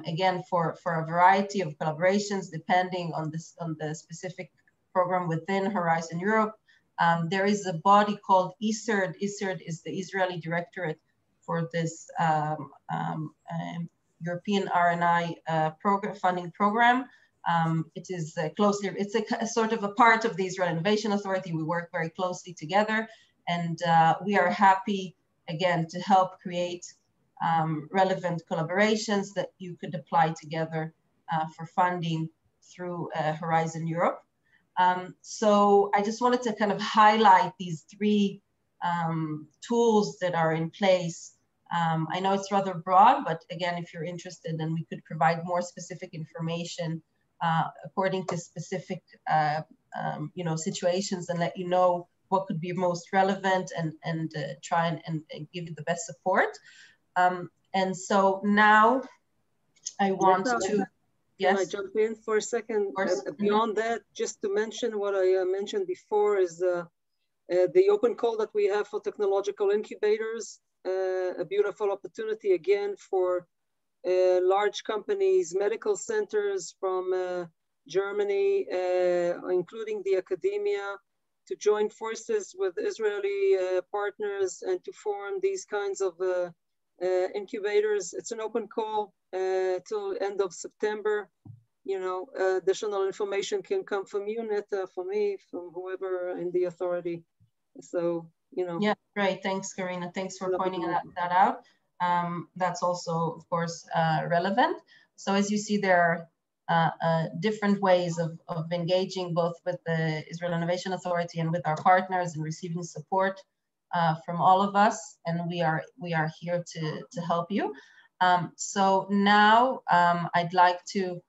again for a variety of collaborations depending on the specific program within Horizon Europe. There is a body called ISERD. ISERD is the Israeli Directorate for this European RNI funding program. It is it's a sort of a part of the Israel Innovation Authority. We work very closely together, and we are happy, again, to help create relevant collaborations that you could apply together for funding through Horizon Europe. So I just wanted to kind of highlight these three tools that are in place. I know it's rather broad, but again, if you're interested, then we could provide more specific information according to specific situations, and let you know what could be most relevant, and try and give you the best support. And so now I want to, yes. Can I jump in for a second? Beyond that, just to mention what I mentioned before is the open call that we have for technological incubators, a beautiful opportunity again for large companies, medical centers from Germany, including the academia, to join forces with Israeli partners and to form these kinds of incubators. It's an open call till end of September. Additional information can come from you, Netta, from me, from whoever in the authority. So, Yeah, great. Thanks, Karina. Thanks for pointing that out. That's also, of course, relevant. So as you see, there are different ways of engaging both with the Israel Innovation Authority and with our partners and receiving support from all of us, and we are here to help you. So now I'd like to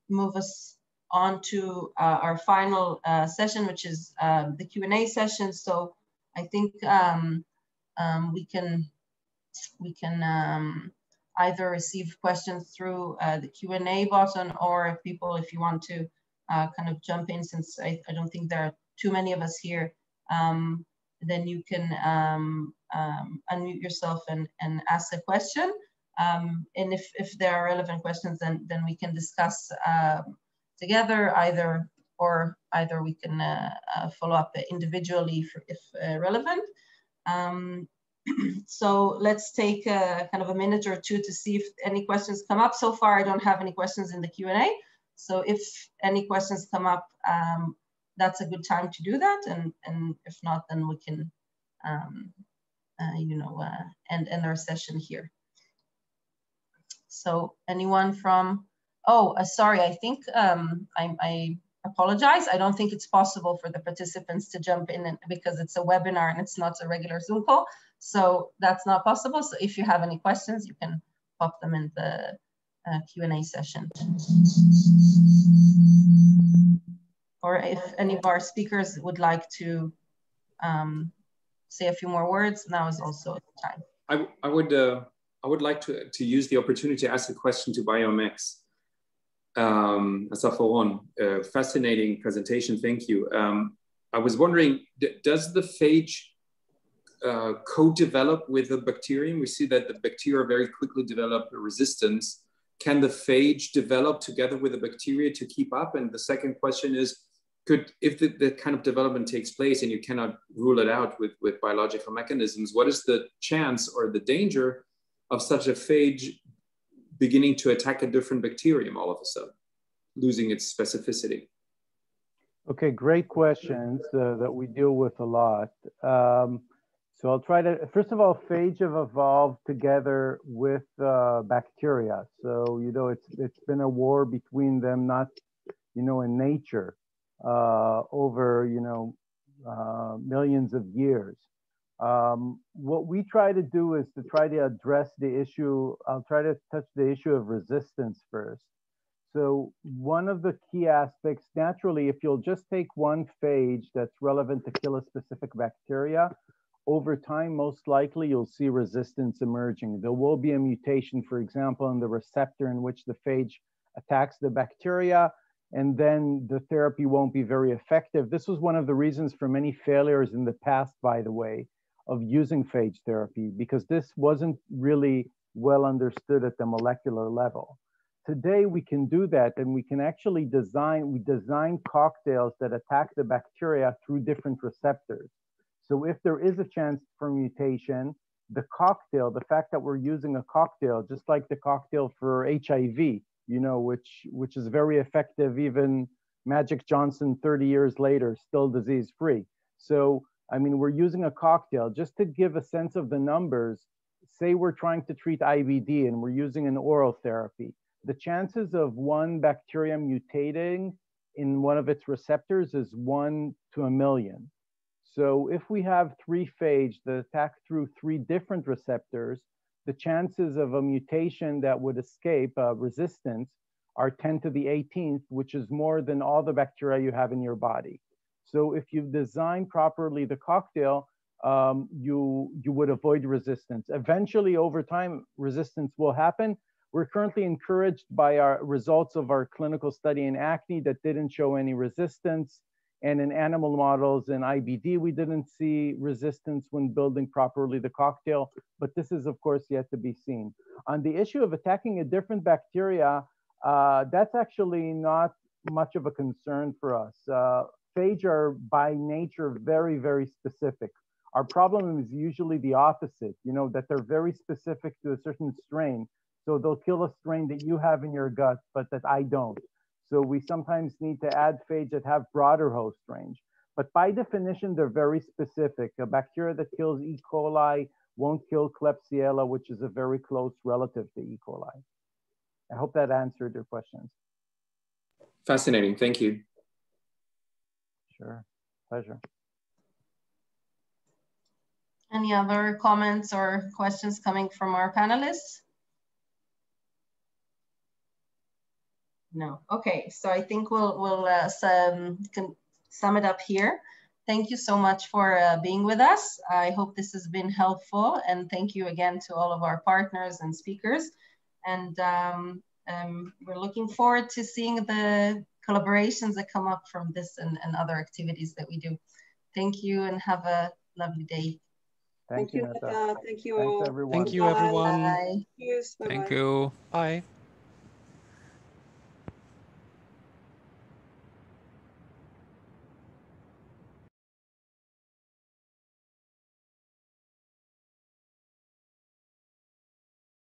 move us on to our final session, which is the Q&A session. So I think we can either receive questions through the Q&A button, or if you want to kind of jump in, since I don't think there are too many of us here, then you can unmute yourself and ask a question. And if there are relevant questions, then we can discuss together, either we can follow up individually if relevant. So let's take kind of a minute or two to see if any questions come up. So far, I don't have any questions in the Q&A. So if any questions come up, that's a good time to do that. And if not, then we can, end our session here. So anyone from, sorry, I think I apologize. I don't think it's possible for the participants to jump in because it's a webinar and it's not a regular Zoom call. So that's not possible. So if you have any questions, you can pop them in the Q&A session. Or if any of our speakers would like to say a few more words, now is also the time. I would like to use the opportunity to ask a question to Biomex. Asafaron, fascinating presentation, thank you. I was wondering, does the phage co-develop with the bacterium? We see that the bacteria very quickly develop a resistance. Can the phage develop together with the bacteria to keep up? And the second question is, if the kind of development takes place and you cannot rule it out with biological mechanisms, what is the chance or the danger of such a phage beginning to attack a different bacterium all of a sudden, losing its specificity? Okay, great questions that we deal with a lot. So I'll try to, first of all, phage have evolved together with bacteria. So, it's been a war between them, not, in nature over, millions of years. What we try to do is to try to address the issue. I'll try to touch the issue of resistance first. So one of the key aspects, naturally, if you'll just take one phage that's relevant to kill a specific bacteria, over time, most likely you'll see resistance emerging. There will be a mutation, for example, in the receptor in which the phage attacks the bacteria, and then the therapy won't be very effective. This was one of the reasons for many failures in the past, by the way, of using phage therapy, because this wasn't really well understood at the molecular level. Today we can do that, and we can actually design cocktails that attack the bacteria through different receptors. So if there is a chance for mutation, the cocktail, the fact that we're using a cocktail, just like the cocktail for HIV, you know, which is very effective, even Magic Johnson 30 years later, still disease-free. So, I mean, we're using a cocktail. Just to give a sense of the numbers, say we're trying to treat IBD and we're using an oral therapy. The chances of one bacteria mutating in one of its receptors is 1 to 1 million. So if we have 3 phage that attack through 3 different receptors, the chances of a mutation that would escape resistance are 10 to the 18th, which is more than all the bacteria you have in your body. So if you design properly the cocktail, you would avoid resistance. Eventually, over time, resistance will happen. We're currently encouraged by our results of our clinical study in acne that didn't show any resistance. And in animal models in IBD, we didn't see resistance when building properly the cocktail, but this is of course yet to be seen. On the issue of attacking a different bacteria, that's actually not much of a concern for us. Phage are by nature very, very specific. Our problem is usually the opposite, you know, that they're very specific to a certain strain. So they'll kill a strain that you have in your gut, but that I don't. So we sometimes need to add phage that have broader host range. But by definition, they're very specific. A bacteria that kills E. coli won't kill Klebsiella, which is a very close relative to E. coli. I hope that answered your questions. Fascinating, thank you. Sure, pleasure. Any other comments or questions coming from our panelists? No. Okay, so I think we'll sum it up here. Thank you so much for being with us. I hope this has been helpful, and thank you again to all of our partners and speakers. And we're looking forward to seeing the collaborations that come up from this and other activities that we do. Thank you and have a lovely day. Thank you, Netta. Thank you all. Thanks, everyone. Thank you, everyone. Bye. Cheers. Bye-bye. Thank you. Bye.